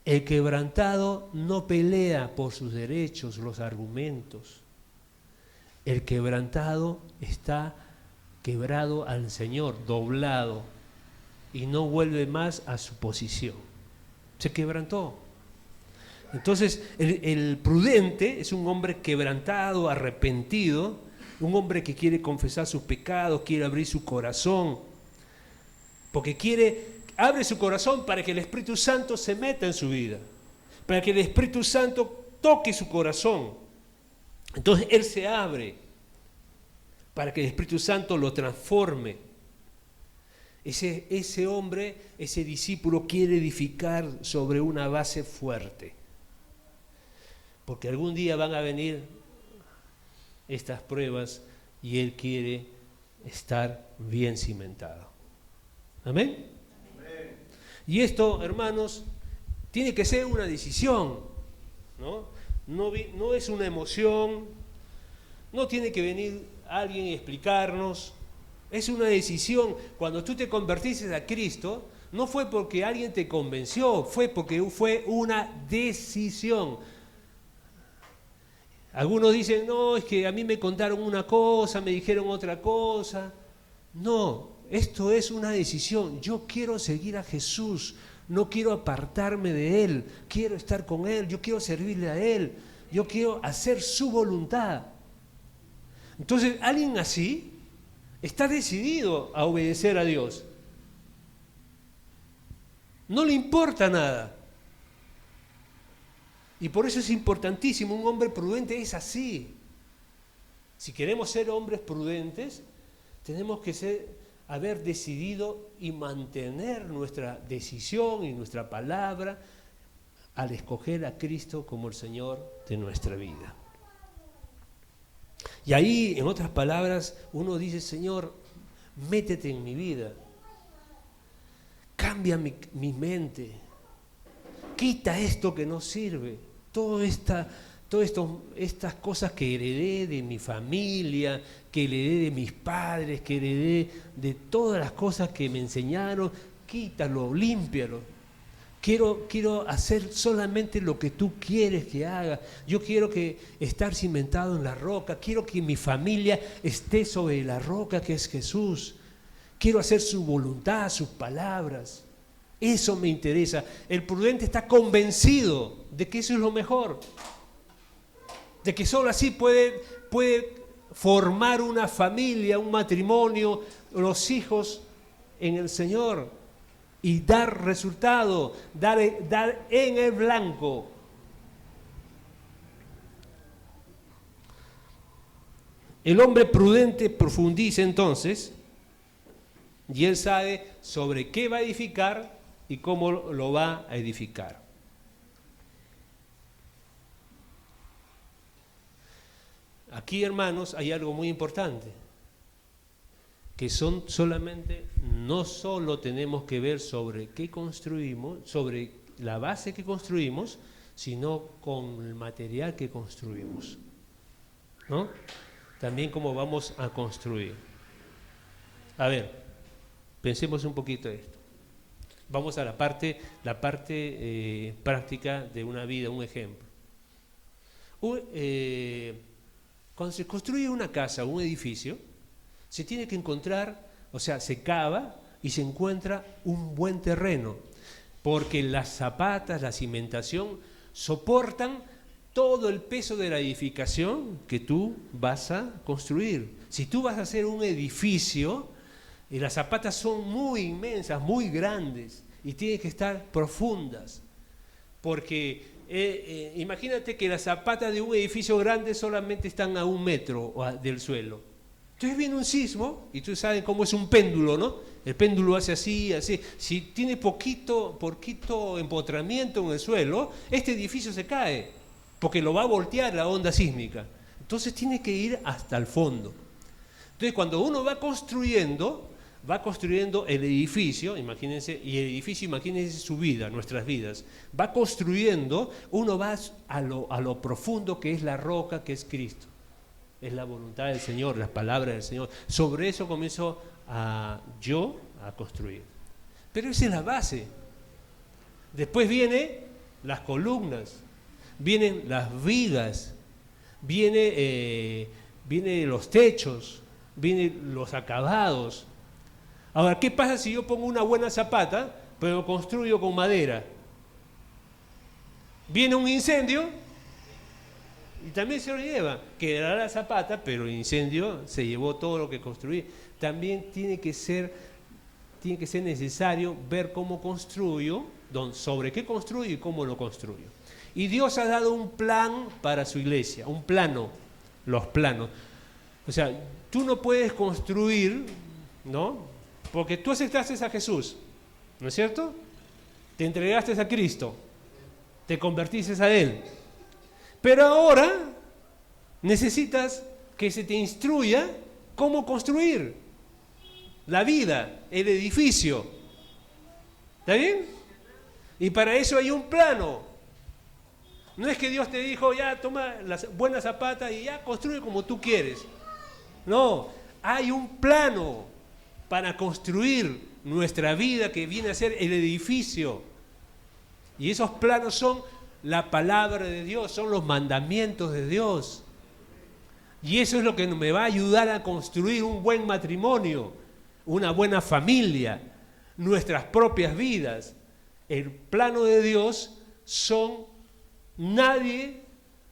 El quebrantado no pelea por sus derechos, los argumentos. El quebrantado está quebrado al Señor, doblado, y no vuelve más a su posición. Se quebrantó. Entonces, el prudente es un hombre quebrantado, arrepentido, un hombre que quiere confesar sus pecados, quiere abrir su corazón, porque abre su corazón para que el Espíritu Santo se meta en su vida, para que el Espíritu Santo toque su corazón. Entonces, él se abre para que el Espíritu Santo lo transforme. Ese hombre, ese discípulo quiere edificar sobre una base fuerte. Porque algún día van a venir estas pruebas y él quiere estar bien cimentado. ¿Amén? Amén. Y esto, hermanos, tiene que ser una decisión, ¿no? no es una emoción, no tiene que venir alguien y explicarnos, es una decisión. Cuando tú te convertiste a Cristo, no fue porque alguien te convenció, fue porque fue una decisión. Algunos dicen, no, es que a mí me contaron una cosa, me dijeron otra cosa. No, esto es una decisión. Yo quiero seguir a Jesús, no quiero apartarme de Él, quiero estar con Él, yo quiero servirle a Él, yo quiero hacer su voluntad. Entonces, alguien así está decidido a obedecer a Dios. No le importa nada. Y por eso es importantísimo, un hombre prudente es así. Si queremos ser hombres prudentes, tenemos que haber decidido y mantener nuestra decisión y nuestra palabra al escoger a Cristo como el Señor de nuestra vida. Y ahí, en otras palabras, uno dice, Señor, métete en mi vida, cambia mi mente, quita esto que no sirve, todas estas cosas que heredé de mi familia, que heredé de mis padres, que heredé de todas las cosas que me enseñaron, quítalo, límpialo. Quiero hacer solamente lo que tú quieres que haga. Yo quiero estar cimentado en la roca, quiero que mi familia esté sobre la roca que es Jesús. Quiero hacer su voluntad, sus palabras. Eso me interesa. El prudente está convencido de que eso es lo mejor, de que solo así puede formar una familia, un matrimonio, los hijos en el Señor y dar resultado, dar en el blanco. El hombre prudente profundiza entonces y él sabe sobre qué va a edificar y cómo lo va a edificar. Aquí, hermanos, hay algo muy importante, que no solo tenemos que ver sobre qué construimos, sobre la base que construimos, sino con el material que construimos, ¿no? También cómo vamos a construir. A ver, pensemos un poquito esto. Vamos a la parte práctica de una vida, un ejemplo. Cuando se construye una casa o un edificio, se tiene que encontrar, o sea, se cava y se encuentra un buen terreno, porque las zapatas, la cimentación, soportan todo el peso de la edificación que tú vas a construir. Si tú vas a hacer un edificio, y las zapatas son muy inmensas, muy grandes, y tienen que estar profundas, porque imagínate que las zapatas de un edificio grande solamente están a 1 metro del suelo. Entonces viene un sismo, y tú sabes cómo es un péndulo, ¿no? El péndulo hace así, así. Si tiene poquito empotramiento en el suelo, este edificio se cae, porque lo va a voltear la onda sísmica. Entonces tiene que ir hasta el fondo. Entonces cuando uno va construyendo el edificio, imagínense, y el edificio, imagínense su vida, nuestras vidas, va construyendo, uno va a lo profundo que es la roca, que es Cristo. Es la voluntad del Señor, las palabras del Señor. Sobre eso comienzo yo a construir. Pero esa es la base. Después vienen las columnas, vienen las vigas, vienen los techos, vienen los acabados. Ahora, ¿qué pasa si yo pongo una buena zapata, pero construyo con madera? Viene un incendio y también se lo lleva. Quedará la zapata, pero el incendio se llevó todo lo que construí. También tiene que ser necesario ver cómo construyo, sobre qué construyo y cómo lo construyo. Y Dios ha dado un plan para su iglesia, un plano, los planos. O sea, tú no puedes construir, ¿no? Porque tú aceptaste a Jesús, ¿no es cierto? Te entregaste a Cristo, te convertiste a Él. Pero ahora necesitas que se te instruya cómo construir la vida, el edificio. ¿Está bien? Y para eso hay un plano. No es que Dios te dijo, ya toma las buenas zapatas y ya construye como tú quieres. No, hay un plano para construir nuestra vida que viene a ser el edificio. Y esos planos son la palabra de Dios, son los mandamientos de Dios. Y eso es lo que me va a ayudar a construir un buen matrimonio, una buena familia, nuestras propias vidas. El plano de Dios nadie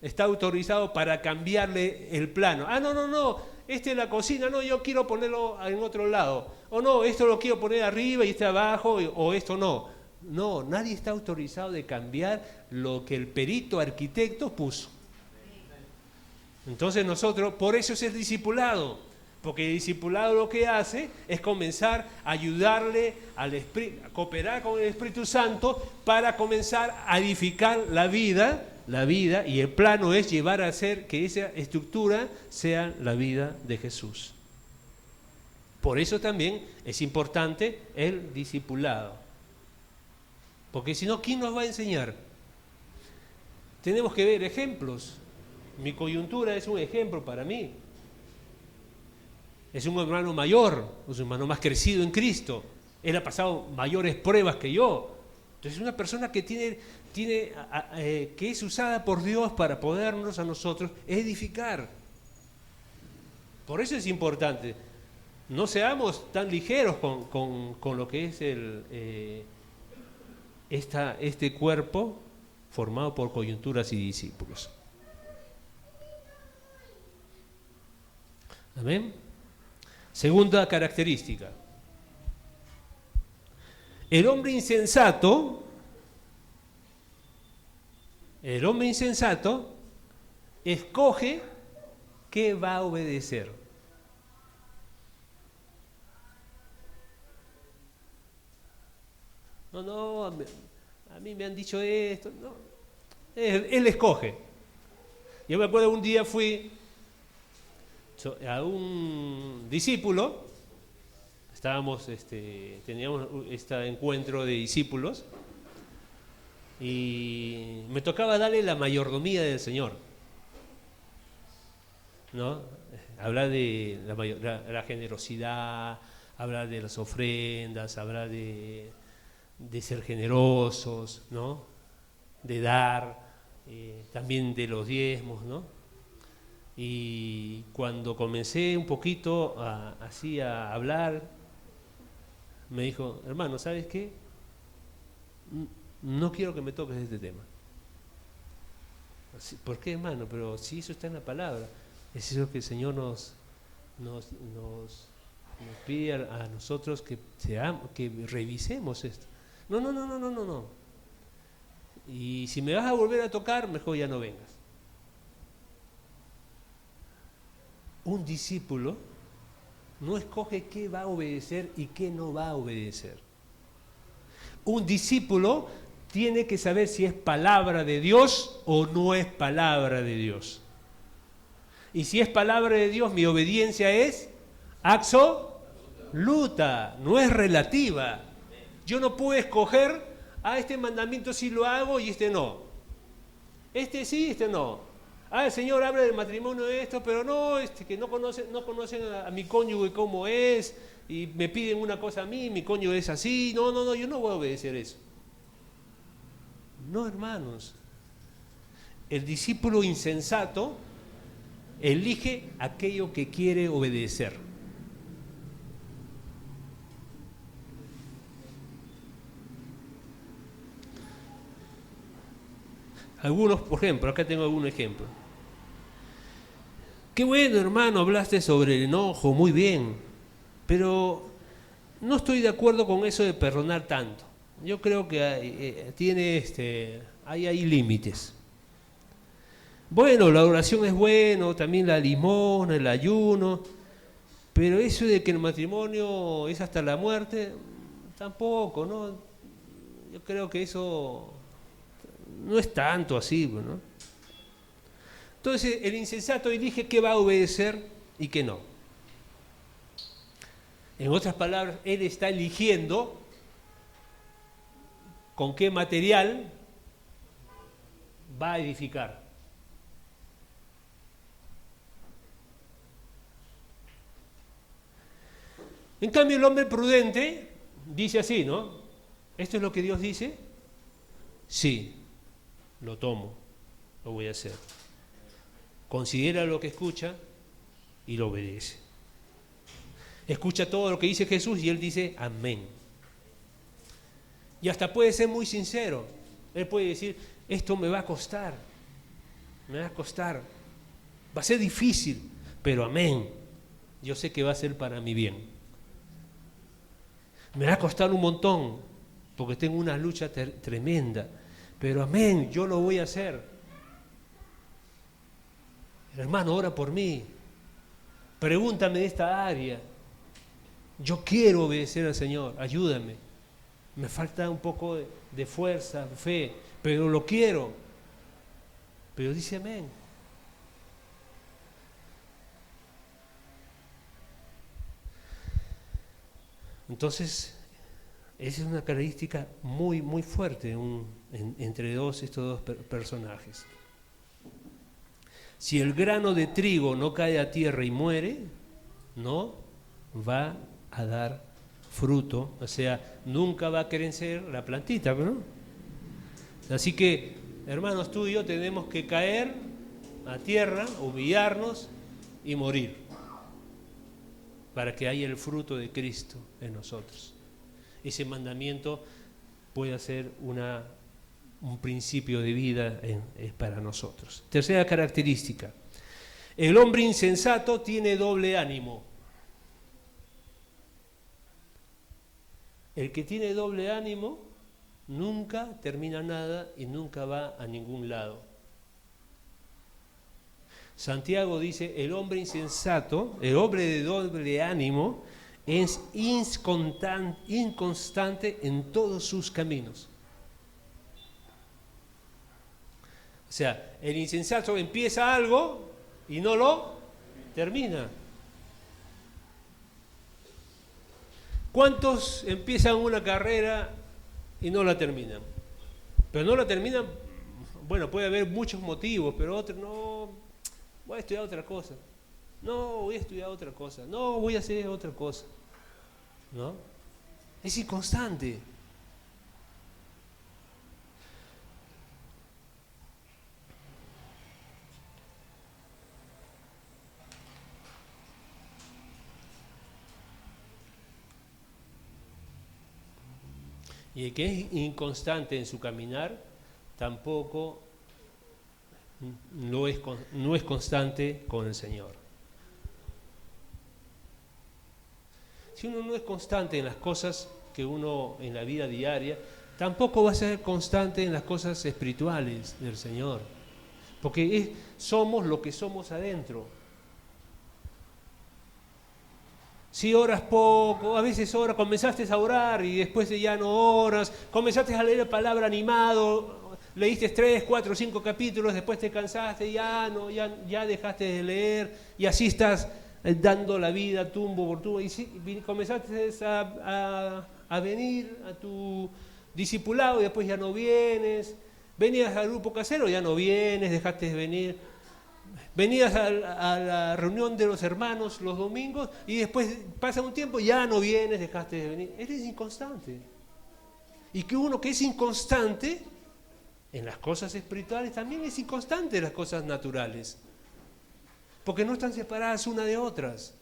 está autorizado para cambiarle el plano. No, esta es la cocina, no, yo quiero ponerlo en otro lado. O no, esto lo quiero poner arriba y este abajo, o esto no. No, nadie está autorizado de cambiar lo que el perito arquitecto puso. Entonces nosotros, por eso es el discipulado, porque el discipulado lo que hace es comenzar a ayudarle al Espíritu, a cooperar con el Espíritu Santo para comenzar a edificar la vida, y el plano es llevar a hacer que esa estructura sea la vida de Jesús. Por eso también es importante el discipulado, porque si no, ¿quién nos va a enseñar? Tenemos que ver ejemplos. Mi coyuntura es un ejemplo para mí. Es un hermano mayor, es un hermano más crecido en Cristo. Él ha pasado mayores pruebas que yo. Entonces es una persona que que es usada por Dios para podernos a nosotros edificar. Por eso es importante. No seamos tan ligeros con lo que es este cuerpo formado por coyunturas y discípulos. Amén. Segunda característica. El hombre insensato escoge qué va a obedecer. No, a mí me han dicho esto. No. Él escoge. Yo me acuerdo un día fui a un discípulo, teníamos este encuentro de discípulos y me tocaba darle la mayordomía del Señor, ¿no? Hablar de la generosidad, hablar de las ofrendas, hablar de ser generosos, ¿no? De dar, también de los diezmos, ¿no? Y cuando comencé un poquito así a hablar, me dijo, hermano, ¿sabes qué? No quiero que me toques este tema. ¿Por qué, hermano? Pero si eso está en la palabra, es eso que el Señor nos pide a nosotros que revisemos esto. No. Y si me vas a volver a tocar, mejor ya no vengas. Un discípulo no escoge qué va a obedecer y qué no va a obedecer. Un discípulo tiene que saber si es palabra de Dios o no es palabra de Dios. Y si es palabra de Dios, mi obediencia es absoluta, no es relativa. Yo no puedo escoger, este mandamiento sí lo hago y este no. Este sí, este no. El Señor habla del matrimonio de esto, pero no, que no conocen a mi cónyuge cómo es, y me piden una cosa a mí, mi cónyuge es así. No, yo no voy a obedecer eso. No, hermanos. El discípulo insensato elige aquello que quiere obedecer. Algunos, por ejemplo, acá tengo algún ejemplo. Qué bueno, hermano, hablaste sobre el enojo, muy bien, pero no estoy de acuerdo con eso de perdonar tanto. Yo creo que hay límites. Bueno, la oración es bueno, también la limosna, el ayuno, pero eso de que el matrimonio es hasta la muerte, tampoco, ¿no? Yo creo que eso no es tanto así, ¿no? Entonces el insensato elige qué va a obedecer y qué no. En otras palabras, él está eligiendo con qué material va a edificar. En cambio, el hombre prudente dice así, ¿no? ¿Esto es lo que Dios dice? Sí, lo tomo, lo voy a hacer. Considera lo que escucha y lo obedece. Escucha todo lo que dice Jesús y él dice amén. Y hasta puede ser muy sincero. Él puede decir, esto me va a costar, va a ser difícil, pero amén. Yo sé que va a ser para mi bien. Me va a costar un montón, porque tengo una lucha tremenda, pero amén, yo lo voy a hacer. Hermano, ora por mí, pregúntame de esta área. Yo quiero obedecer al Señor, ayúdame. Me falta un poco de fuerza, fe, pero lo quiero. Pero dice amén. Entonces, esa es una característica muy, muy fuerte entre estos dos personajes. Si el grano de trigo no cae a tierra y muere, no va a dar fruto, o sea, nunca va a crecer la plantita, ¿no? Así que, hermanos, tú y yo tenemos que caer a tierra, humillarnos y morir, para que haya el fruto de Cristo en nosotros. Ese mandamiento puede ser un principio de vida para nosotros. Tercera característica, el hombre insensato tiene doble ánimo. El que tiene doble ánimo nunca termina nada y nunca va a ningún lado. Santiago dice, el hombre insensato, el hombre de doble ánimo, es inconstante en todos sus caminos. O sea, el insensato empieza algo y no lo termina. ¿Cuántos empiezan una carrera y no la terminan? Pero no la terminan, bueno, puede haber muchos motivos, pero otros no, voy a estudiar otra cosa. No, voy a estudiar otra cosa. No, voy a hacer otra cosa. ¿No? Es inconstante. Y el que es inconstante en su caminar, tampoco no es constante con el Señor. Si uno no es constante en las cosas que uno en la vida diaria, tampoco va a ser constante en las cosas espirituales del Señor. Porque somos lo que somos adentro. Si oras poco, a veces comenzaste a orar y después ya no oras, comenzaste a leer la palabra animado, leíste 3, 4, 5 capítulos, después te cansaste, ya dejaste de leer y así estás dando la vida tumbo por tumbo. Y comenzaste a venir a tu discipulado y después ya no vienes, venías al grupo casero, ya no vienes, dejaste de venir. Venías a la reunión de los hermanos los domingos y después pasa un tiempo, ya no vienes, dejaste de venir. Eres inconstante. Y que uno que es inconstante en las cosas espirituales también es inconstante en las cosas naturales. Porque no están separadas una de otras.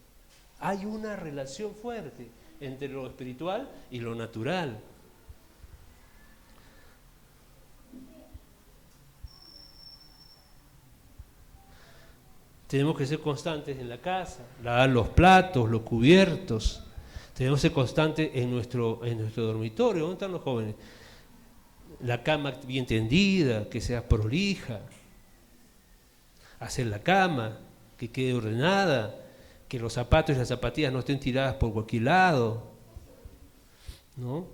Hay una relación fuerte entre lo espiritual y lo natural. Tenemos que ser constantes en la casa, lavar los platos, los cubiertos. Tenemos que ser constantes en nuestro dormitorio. ¿Dónde están los jóvenes? La cama bien tendida, que sea prolija. Hacer la cama, que quede ordenada, que los zapatos y las zapatillas no estén tiradas por cualquier lado, ¿no?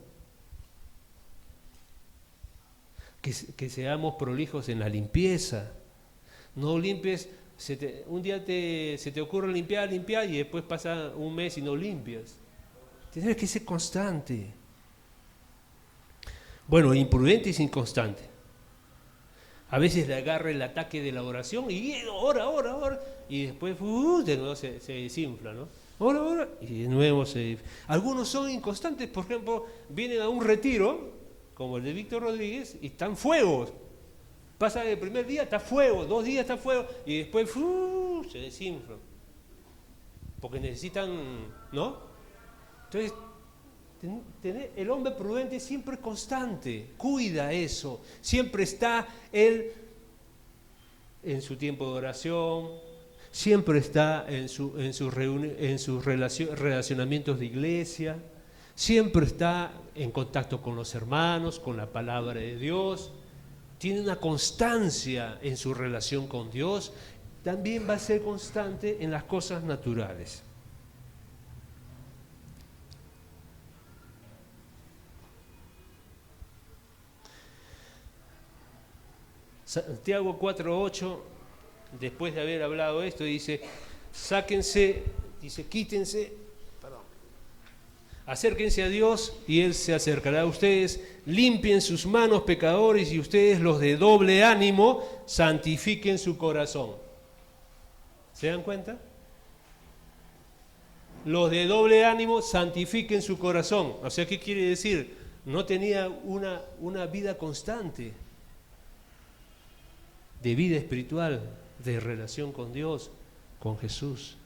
Que seamos prolijos en la limpieza. No limpies. Un día se te ocurre limpiar y después pasa un mes y no limpias. Tienes que ser constante. Bueno, imprudente es inconstante. A veces le agarra el ataque de la oración y ora, ora, ora, y después de nuevo se desinfla, ¿no? Ora, ora, y de nuevo se... Algunos son inconstantes, por ejemplo, vienen a un retiro, como el de Víctor Rodríguez, y están fuegos. Pasa el primer día, está fuego, 2 días está fuego, y después se desinflan. Porque necesitan, ¿no? Entonces, el hombre prudente siempre es constante, cuida eso, siempre está él en su tiempo de oración, siempre está en sus relacionamientos de iglesia, siempre está en contacto con los hermanos, con la palabra de Dios, tiene una constancia en su relación con Dios, también va a ser constante en las cosas naturales. Santiago 4:8, después de haber hablado esto, dice, quítense, acérquense a Dios y Él se acercará a ustedes, limpien sus manos pecadores y ustedes los de doble ánimo, santifiquen su corazón. ¿Se dan cuenta? Los de doble ánimo, santifiquen su corazón. O sea, ¿qué quiere decir? No tenía una vida constante de vida espiritual, de relación con Dios, con Jesús.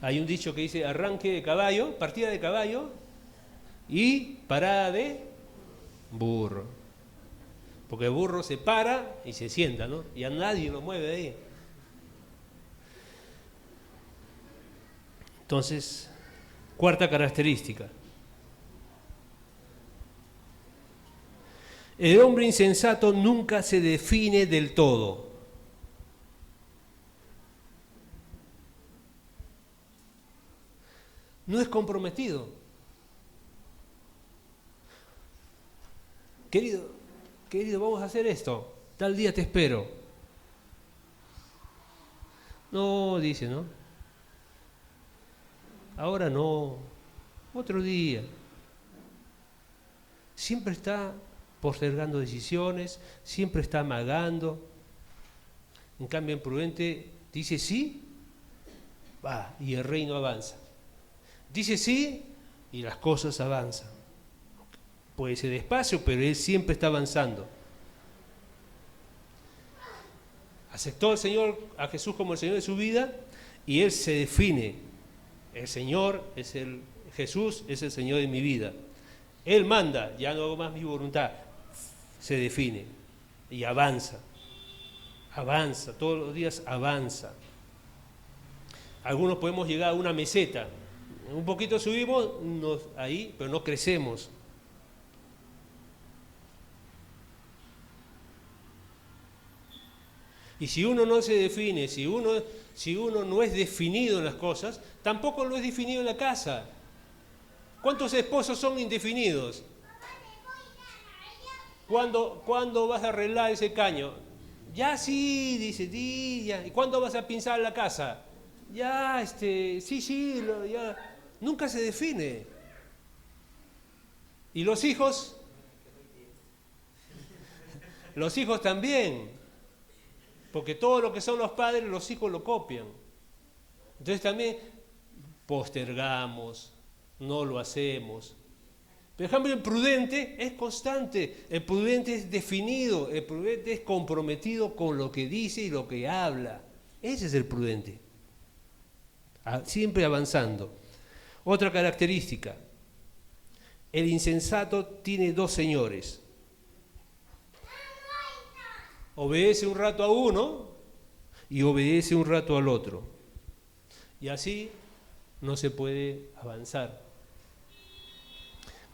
Hay un dicho que dice arranque de caballo, partida de caballo y parada de burro. Porque el burro se para y se sienta, ¿no? Y a nadie lo mueve de ahí. Entonces, cuarta característica. El hombre insensato nunca se define del todo. No es comprometido. Querido, vamos a hacer esto. Tal día te espero. No, dice, ¿no? Ahora no. Otro día. Siempre está postergando decisiones, siempre está amagando. En cambio, en prudente dice sí, va, y el reino avanza. Dice sí, y las cosas avanzan. Puede ser despacio, pero él siempre está avanzando. Aceptó al Señor, a Jesús como el Señor de su vida, y él se define. El Señor es Jesús es el Señor de mi vida. Él manda, ya no hago más mi voluntad. Se define y avanza, todos los días avanza. Algunos podemos llegar a una meseta, un poquito subimos ahí, pero no crecemos. Y si uno no se define, si uno no es definido en las cosas, tampoco lo es definido en la casa. ¿Cuántos esposos son indefinidos? ¿Cuándo vas a arreglar ese caño? Ya sí, dice, ya. ¿Y cuándo vas a pintar la casa? Ya, sí, ya. Nunca se define. ¿Y los hijos? Los hijos también. Porque todo lo que son los padres, los hijos lo copian. Entonces también postergamos, no lo hacemos. Por ejemplo, el prudente es constante, el prudente es definido, el prudente es comprometido con lo que dice y lo que habla. Ese es el prudente, siempre avanzando. Otra característica, el insensato tiene 2 señores. Obedece un rato a uno y obedece un rato al otro. Y así no se puede avanzar.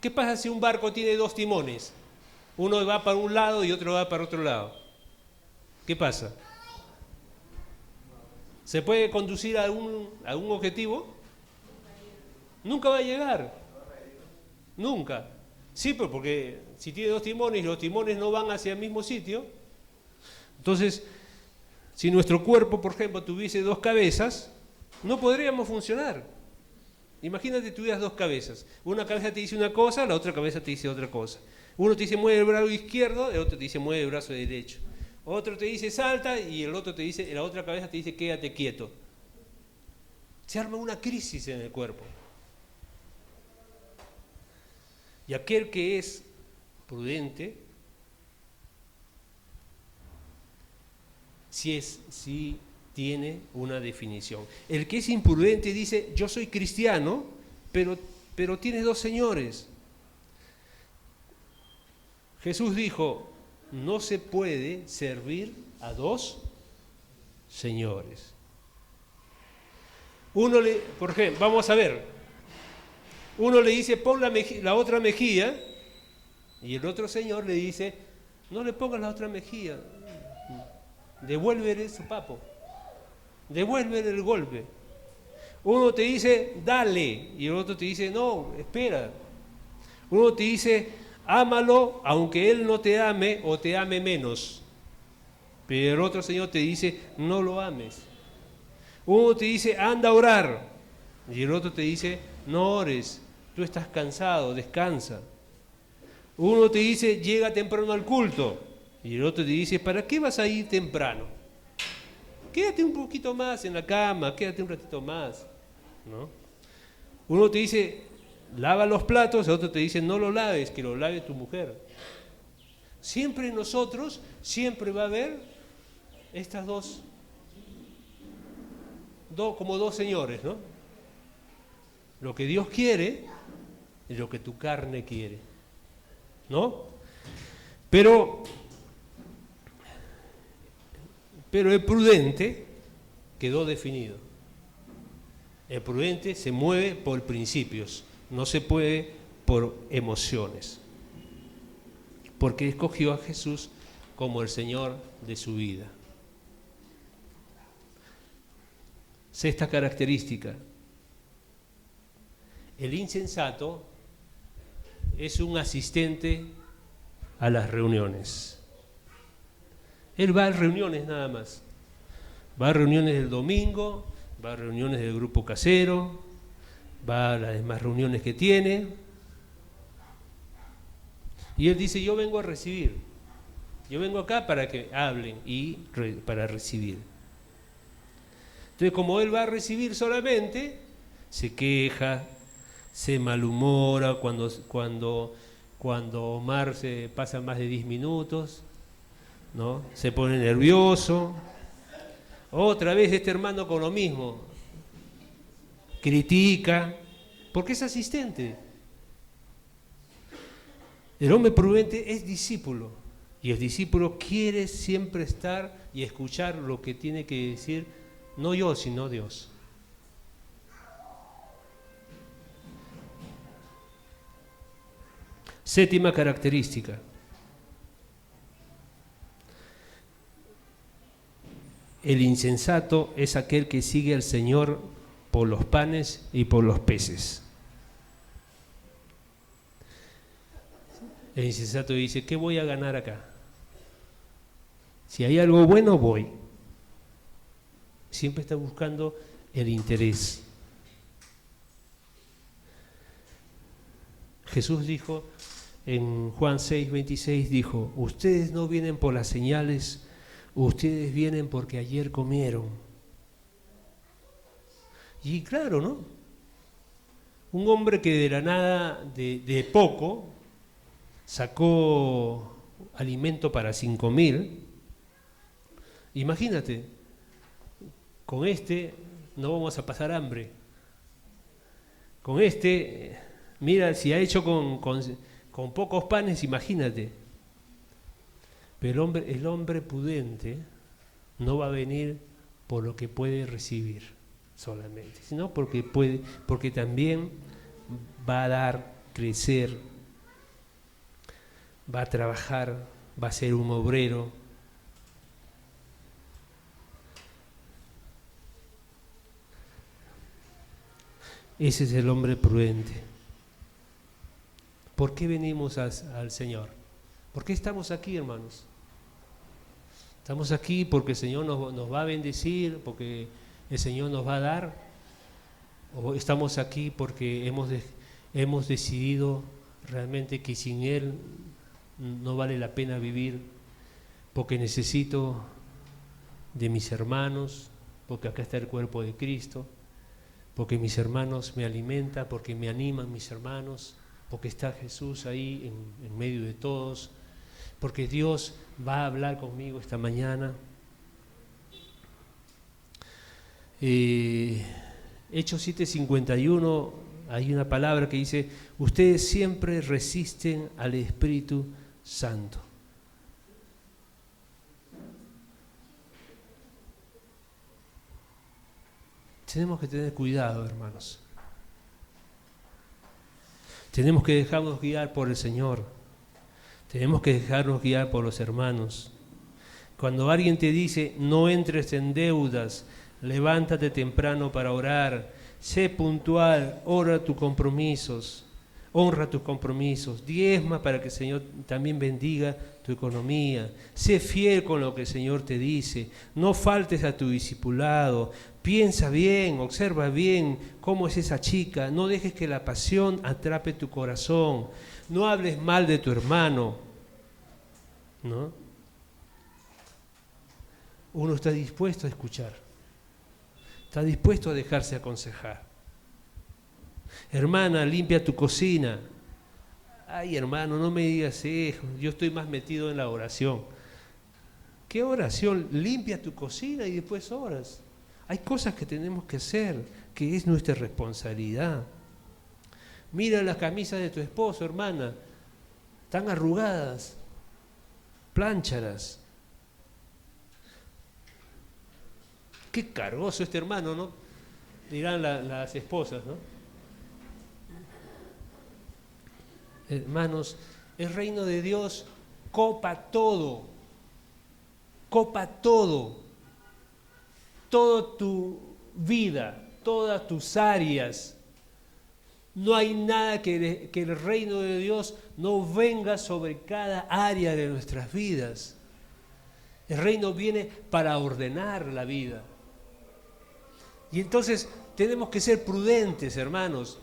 ¿Qué pasa si un barco tiene 2 timones? Uno va para un lado y otro va para otro lado. ¿Qué pasa? ¿Se puede conducir a un objetivo? Nunca va a llegar. Nunca. Sí, porque si tiene 2 timones y los timones no van hacia el mismo sitio, entonces, si nuestro cuerpo, por ejemplo, tuviese 2 cabezas, no podríamos funcionar. Imagínate, tuvieras dos cabezas. Una cabeza te dice una cosa, la otra cabeza te dice otra cosa. Uno te dice mueve el brazo izquierdo, el otro te dice mueve el brazo derecho. Otro te dice salta y el otro te dice, la otra cabeza te dice quédate quieto. Se arma una crisis en el cuerpo. Y aquel que es prudente, sí tiene una definición. El que es imprudente dice, yo soy cristiano, pero tienes dos señores. Jesús dijo, no se puede servir a dos señores. Por ejemplo, vamos a ver, uno le dice, pon la otra mejilla, y el otro señor le dice, no le pongas la otra mejilla, devuélvele su papo, devuélvele el golpe. Uno te dice, dale, y el otro te dice, no, espera. Uno te dice, ámalo aunque él no te ame o te ame menos. Pero el otro señor te dice, no lo ames. Uno te dice, anda a orar, y el otro te dice, no ores, tú estás cansado, descansa. Uno te dice, llega temprano al culto, y el otro te dice, ¿para qué vas a ir temprano? Quédate un poquito más en la cama, quédate un ratito más, ¿no? Uno te dice, lava los platos, el otro te dice, no lo laves, que lo lave tu mujer. Siempre en nosotros, siempre va a haber estas como dos señores, ¿no? Lo que Dios quiere y lo que tu carne quiere, ¿no? Pero el prudente quedó definido. El prudente se mueve por principios, no se puede por emociones, porque escogió a Jesús como el Señor de su vida. Sexta característica: el insensato es un asistente a las reuniones. Él va a reuniones nada más. Va a reuniones del domingo, va a reuniones del grupo casero, va a las demás reuniones que tiene. Y él dice, yo vengo a recibir. Yo vengo acá para que hablen y para recibir. Entonces, como él va a recibir solamente, se queja, se malhumora cuando Omar se pasa más de 10 minutos, ¿no? Se pone nervioso. Otra vez este hermano con lo mismo, critica, porque es asistente. El hombre prudente es discípulo, y el discípulo quiere siempre estar y escuchar lo que tiene que decir, no yo, sino Dios. Séptima característica: el insensato es aquel que sigue al Señor por los panes y por los peces. El insensato dice, ¿qué voy a ganar acá? Si hay algo bueno, voy. Siempre está buscando el interés. Jesús dijo en Juan 6:26, dijo, ustedes no vienen por las señales, ustedes vienen porque ayer comieron. Y claro, ¿no? Un hombre que de la nada, de poco, sacó alimento para 5.000, imagínate, con este no vamos a pasar hambre. Con este, mira, si ha hecho con pocos panes, imagínate. Pero el hombre prudente no va a venir por lo que puede recibir solamente, sino porque también va a dar, crecer, va a trabajar, va a ser un obrero. Ese es el hombre prudente. ¿Por qué venimos al Señor? ¿Por qué estamos aquí, hermanos? Estamos aquí porque el Señor nos va a bendecir, porque el Señor nos va a dar. o estamos aquí porque hemos decidido realmente que sin Él no vale la pena vivir, porque necesito de mis hermanos, porque acá está el cuerpo de Cristo, porque mis hermanos me alimentan, porque me animan mis hermanos, porque está Jesús ahí en medio de todos, porque Dios va a hablar conmigo esta mañana. Hechos 7:51, hay una palabra que dice: ustedes siempre resisten al Espíritu Santo. Tenemos que tener cuidado, hermanos. Tenemos que dejarnos guiar por el Señor. Tenemos que dejarnos guiar por los hermanos. Cuando alguien te dice: no entres en deudas, levántate temprano para orar, sé puntual, honra tus compromisos, diezma para que el Señor también bendiga tu economía, sé fiel con lo que el Señor te dice, no faltes a tu discipulado, piensa bien, observa bien cómo es esa chica, no dejes que la pasión atrape tu corazón, no hables mal de tu hermano, ¿no? Uno está dispuesto a escuchar, está dispuesto a dejarse aconsejar. Hermana, limpia tu cocina. Ay, hermano, no me digas eso, yo estoy más metido en la oración. ¿Qué oración? Limpia tu cocina y después oras. Hay cosas que tenemos que hacer, que es nuestra responsabilidad. Mira las camisas de tu esposo, hermana, están arrugadas, plánchalas. Qué cargoso este hermano, ¿no? Dirán las esposas, ¿no? Hermanos, el reino de Dios copa todo, toda tu vida, todas tus áreas. No hay nada que el reino de Dios no venga sobre cada área de nuestras vidas. El reino viene para ordenar la vida. Y entonces tenemos que ser prudentes, hermanos,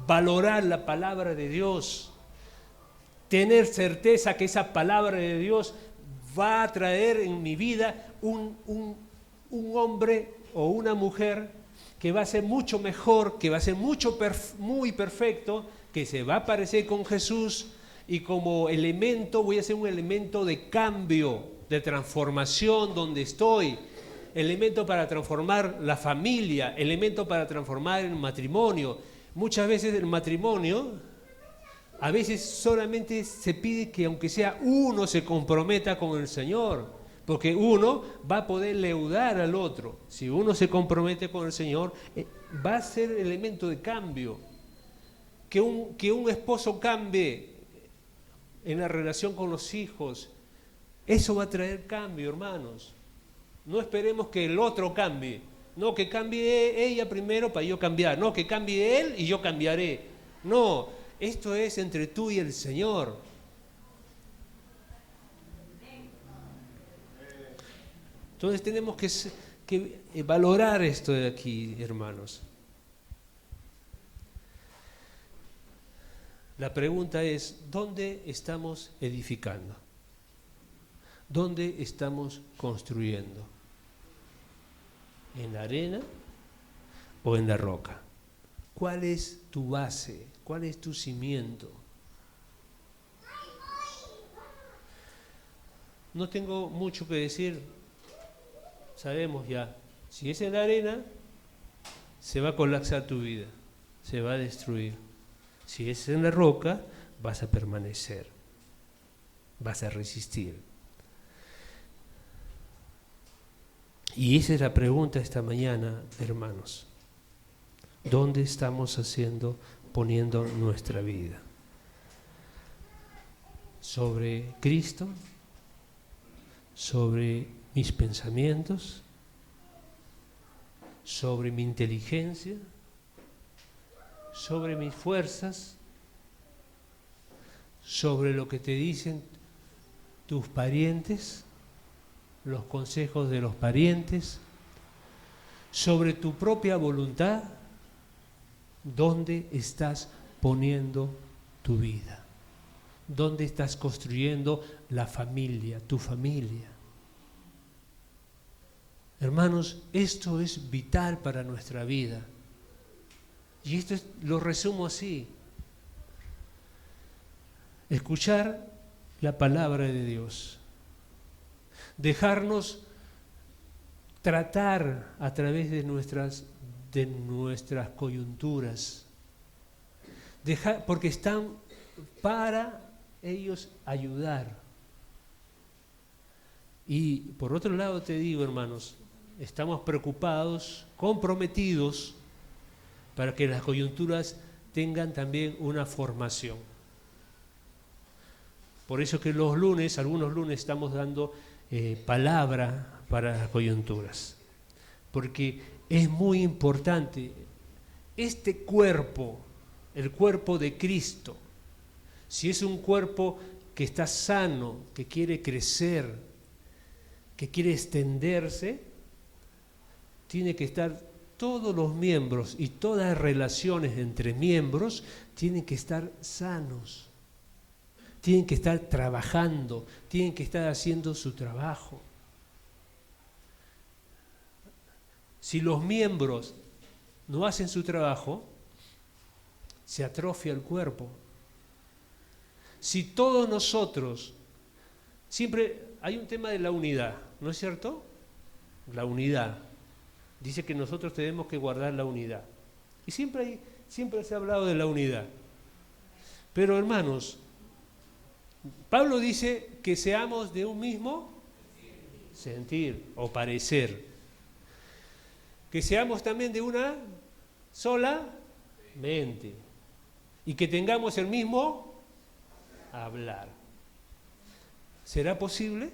valorar la palabra de Dios, tener certeza que esa palabra de Dios va a traer en mi vida un hombre o una mujer que va a ser mucho mejor, que va a ser muy perfecto, que se va a parecer con Jesús, y como elemento voy a ser un elemento de cambio, de transformación donde estoy, elemento para transformar la familia, elemento para transformar el matrimonio. Muchas veces el matrimonio, a veces solamente se pide que aunque sea uno se comprometa con el Señor, porque uno va a poder leudar al otro. Si uno se compromete con el Señor, va a ser elemento de cambio. Que un esposo cambie en la relación con los hijos, eso va a traer cambio, hermanos. No esperemos que el otro cambie. No, que cambie ella primero para yo cambiar. No, que cambie él y yo cambiaré. No, esto es entre tú y el Señor. Entonces tenemos que valorar esto de aquí, hermanos. La pregunta es: ¿dónde estamos edificando? ¿Dónde estamos construyendo? ¿En la arena o en la roca? ¿Cuál es tu base? ¿Cuál es tu cimiento? No tengo mucho que decir. Sabemos ya, si es en la arena, se va a colapsar tu vida, se va a destruir. Si es en la roca, vas a permanecer, vas a resistir. Y esa es la pregunta esta mañana, hermanos. ¿Dónde estamos poniendo nuestra vida? ¿Sobre Cristo? ¿Sobre mis pensamientos? ¿Sobre mi inteligencia? ¿Sobre mis fuerzas? ¿Sobre lo que te dicen tus parientes? ¿Los consejos de los parientes? ¿Sobre tu propia voluntad? ¿Dónde estás poniendo tu vida? ¿Dónde estás construyendo la familia, tu familia? Hermanos, esto es vital para nuestra vida. Y esto lo resumo así. Escuchar la palabra de Dios. Dejarnos tratar a través de nuestras coyunturas. Porque están para ellos ayudar. Y por otro lado te digo, hermanos, estamos preocupados, comprometidos, para que las coyunturas tengan también una formación. Por eso que algunos lunes estamos dando palabra para las coyunturas. Porque es muy importante, este cuerpo, el cuerpo de Cristo, si es un cuerpo que está sano, que quiere crecer, que quiere extenderse, tiene que estar todos los miembros y todas las relaciones entre miembros tienen que estar sanos, tienen que estar trabajando, tienen que estar haciendo su trabajo. Si los miembros no hacen su trabajo, se atrofia el cuerpo. Si todos nosotros, siempre hay un tema de la unidad, ¿no es cierto? La unidad. Dice que nosotros tenemos que guardar la unidad. Y siempre se ha hablado de la unidad. Pero hermanos, Pablo dice que seamos de un mismo sentir o parecer. Que seamos también de una sola mente. Y que tengamos el mismo hablar. ¿Será posible?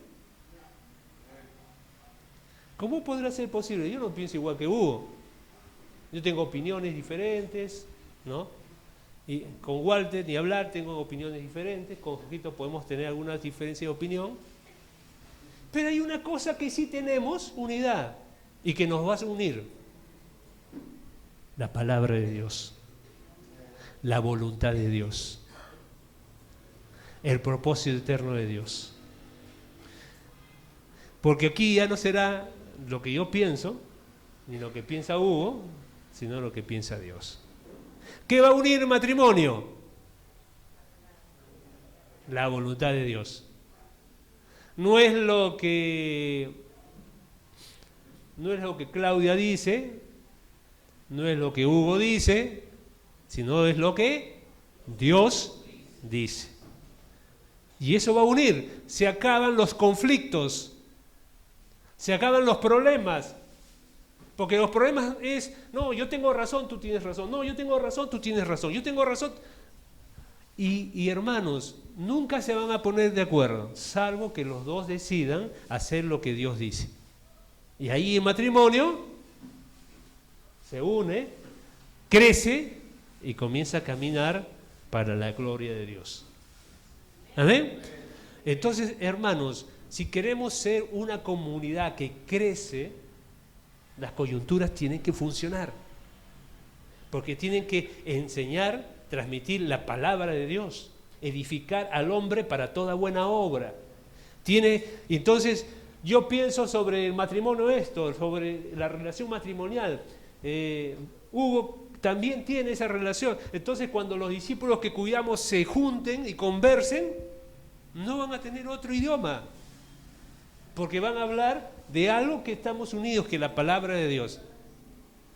¿Cómo podrá ser posible? Yo no pienso igual que Hugo. Yo tengo opiniones diferentes, ¿no? Y con Walter, ni hablar, tengo opiniones diferentes. Con Jorgito podemos tener algunas diferencias de opinión. Pero hay una cosa que sí tenemos, unidad, y que nos va a unir. La palabra de Dios. La voluntad de Dios. El propósito eterno de Dios. Porque aquí ya no será lo que yo pienso, ni lo que piensa Hugo, sino lo que piensa Dios. ¿Qué va a unir el matrimonio? La voluntad de Dios. No es lo que Claudia dice, no es lo que Hugo dice, sino es lo que Dios dice. Y eso va a unir. Se acaban los conflictos. Se acaban los problemas, porque los problemas es, no, yo tengo razón, tú tienes razón, no, yo tengo razón, tú tienes razón, yo tengo razón. Y hermanos, nunca se van a poner de acuerdo, salvo que los dos decidan hacer lo que Dios dice. Y ahí el matrimonio se une, crece y comienza a caminar para la gloria de Dios. ¿Amén? Entonces, hermanos, si queremos ser una comunidad que crece, las coyunturas tienen que funcionar. Porque tienen que enseñar, transmitir la palabra de Dios, edificar al hombre para toda buena obra. Entonces, yo pienso sobre el matrimonio sobre la relación matrimonial. Hugo también tiene esa relación. Entonces, cuando los discípulos que cuidamos se junten y conversen, no van a tener otro idioma. Porque van a hablar de algo que estamos unidos, que es la palabra de Dios.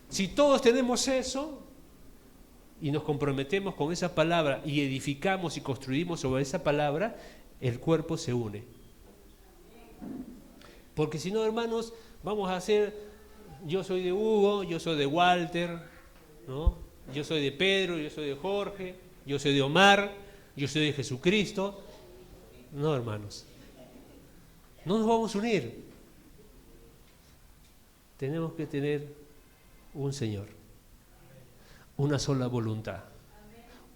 Si todos tenemos eso y nos comprometemos con esa palabra y edificamos y construimos sobre esa palabra, el cuerpo se une. Porque si no, hermanos, vamos a hacer, yo soy de Hugo, yo soy de Walter, ¿no? Yo soy de Pedro, yo soy de Jorge, yo soy de Omar, yo soy de Jesucristo. No, hermanos. No nos vamos a unir. Tenemos que tener un Señor, una sola voluntad,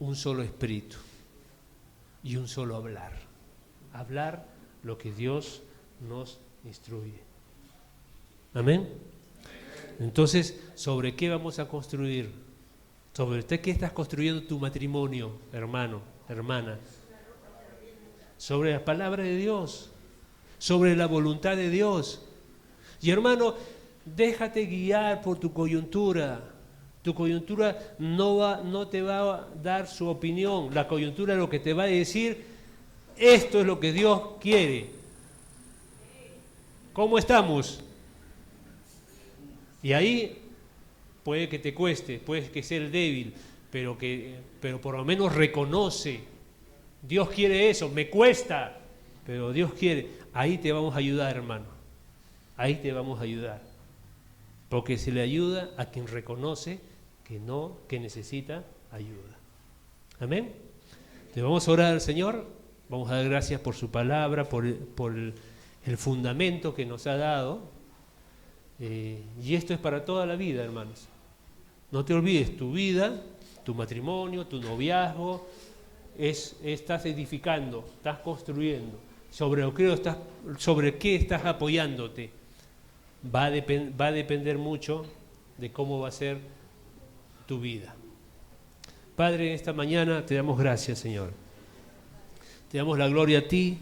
un solo espíritu y un solo hablar. Hablar lo que Dios nos instruye. Amén. Entonces, ¿sobre qué vamos a construir? ¿Sobre usted qué estás construyendo tu matrimonio, hermano, hermana? Sobre la palabra de Dios, sobre la voluntad de Dios. Y hermano, déjate guiar por tu coyuntura. Tu coyuntura no te va a dar su opinión. La coyuntura lo que te va a decir, esto es lo que Dios quiere. ¿Cómo estamos? Y ahí puede que te cueste, puede que sea el débil, pero por lo menos reconoce. Dios quiere eso, me cuesta, pero Dios quiere. Ahí te vamos a ayudar, hermano. Ahí te vamos a ayudar. Porque se le ayuda a quien reconoce que necesita ayuda. Amén. Le vamos a orar al Señor, vamos a dar gracias por su palabra, por el fundamento que nos ha dado. Y esto es para toda la vida, hermanos. No te olvides, tu vida, tu matrimonio, tu noviazgo, estás edificando, estás construyendo. Sobre qué estás apoyándote. Va a depender mucho de cómo va a ser tu vida. Padre, esta mañana te damos gracias, Señor. Te damos la gloria a ti.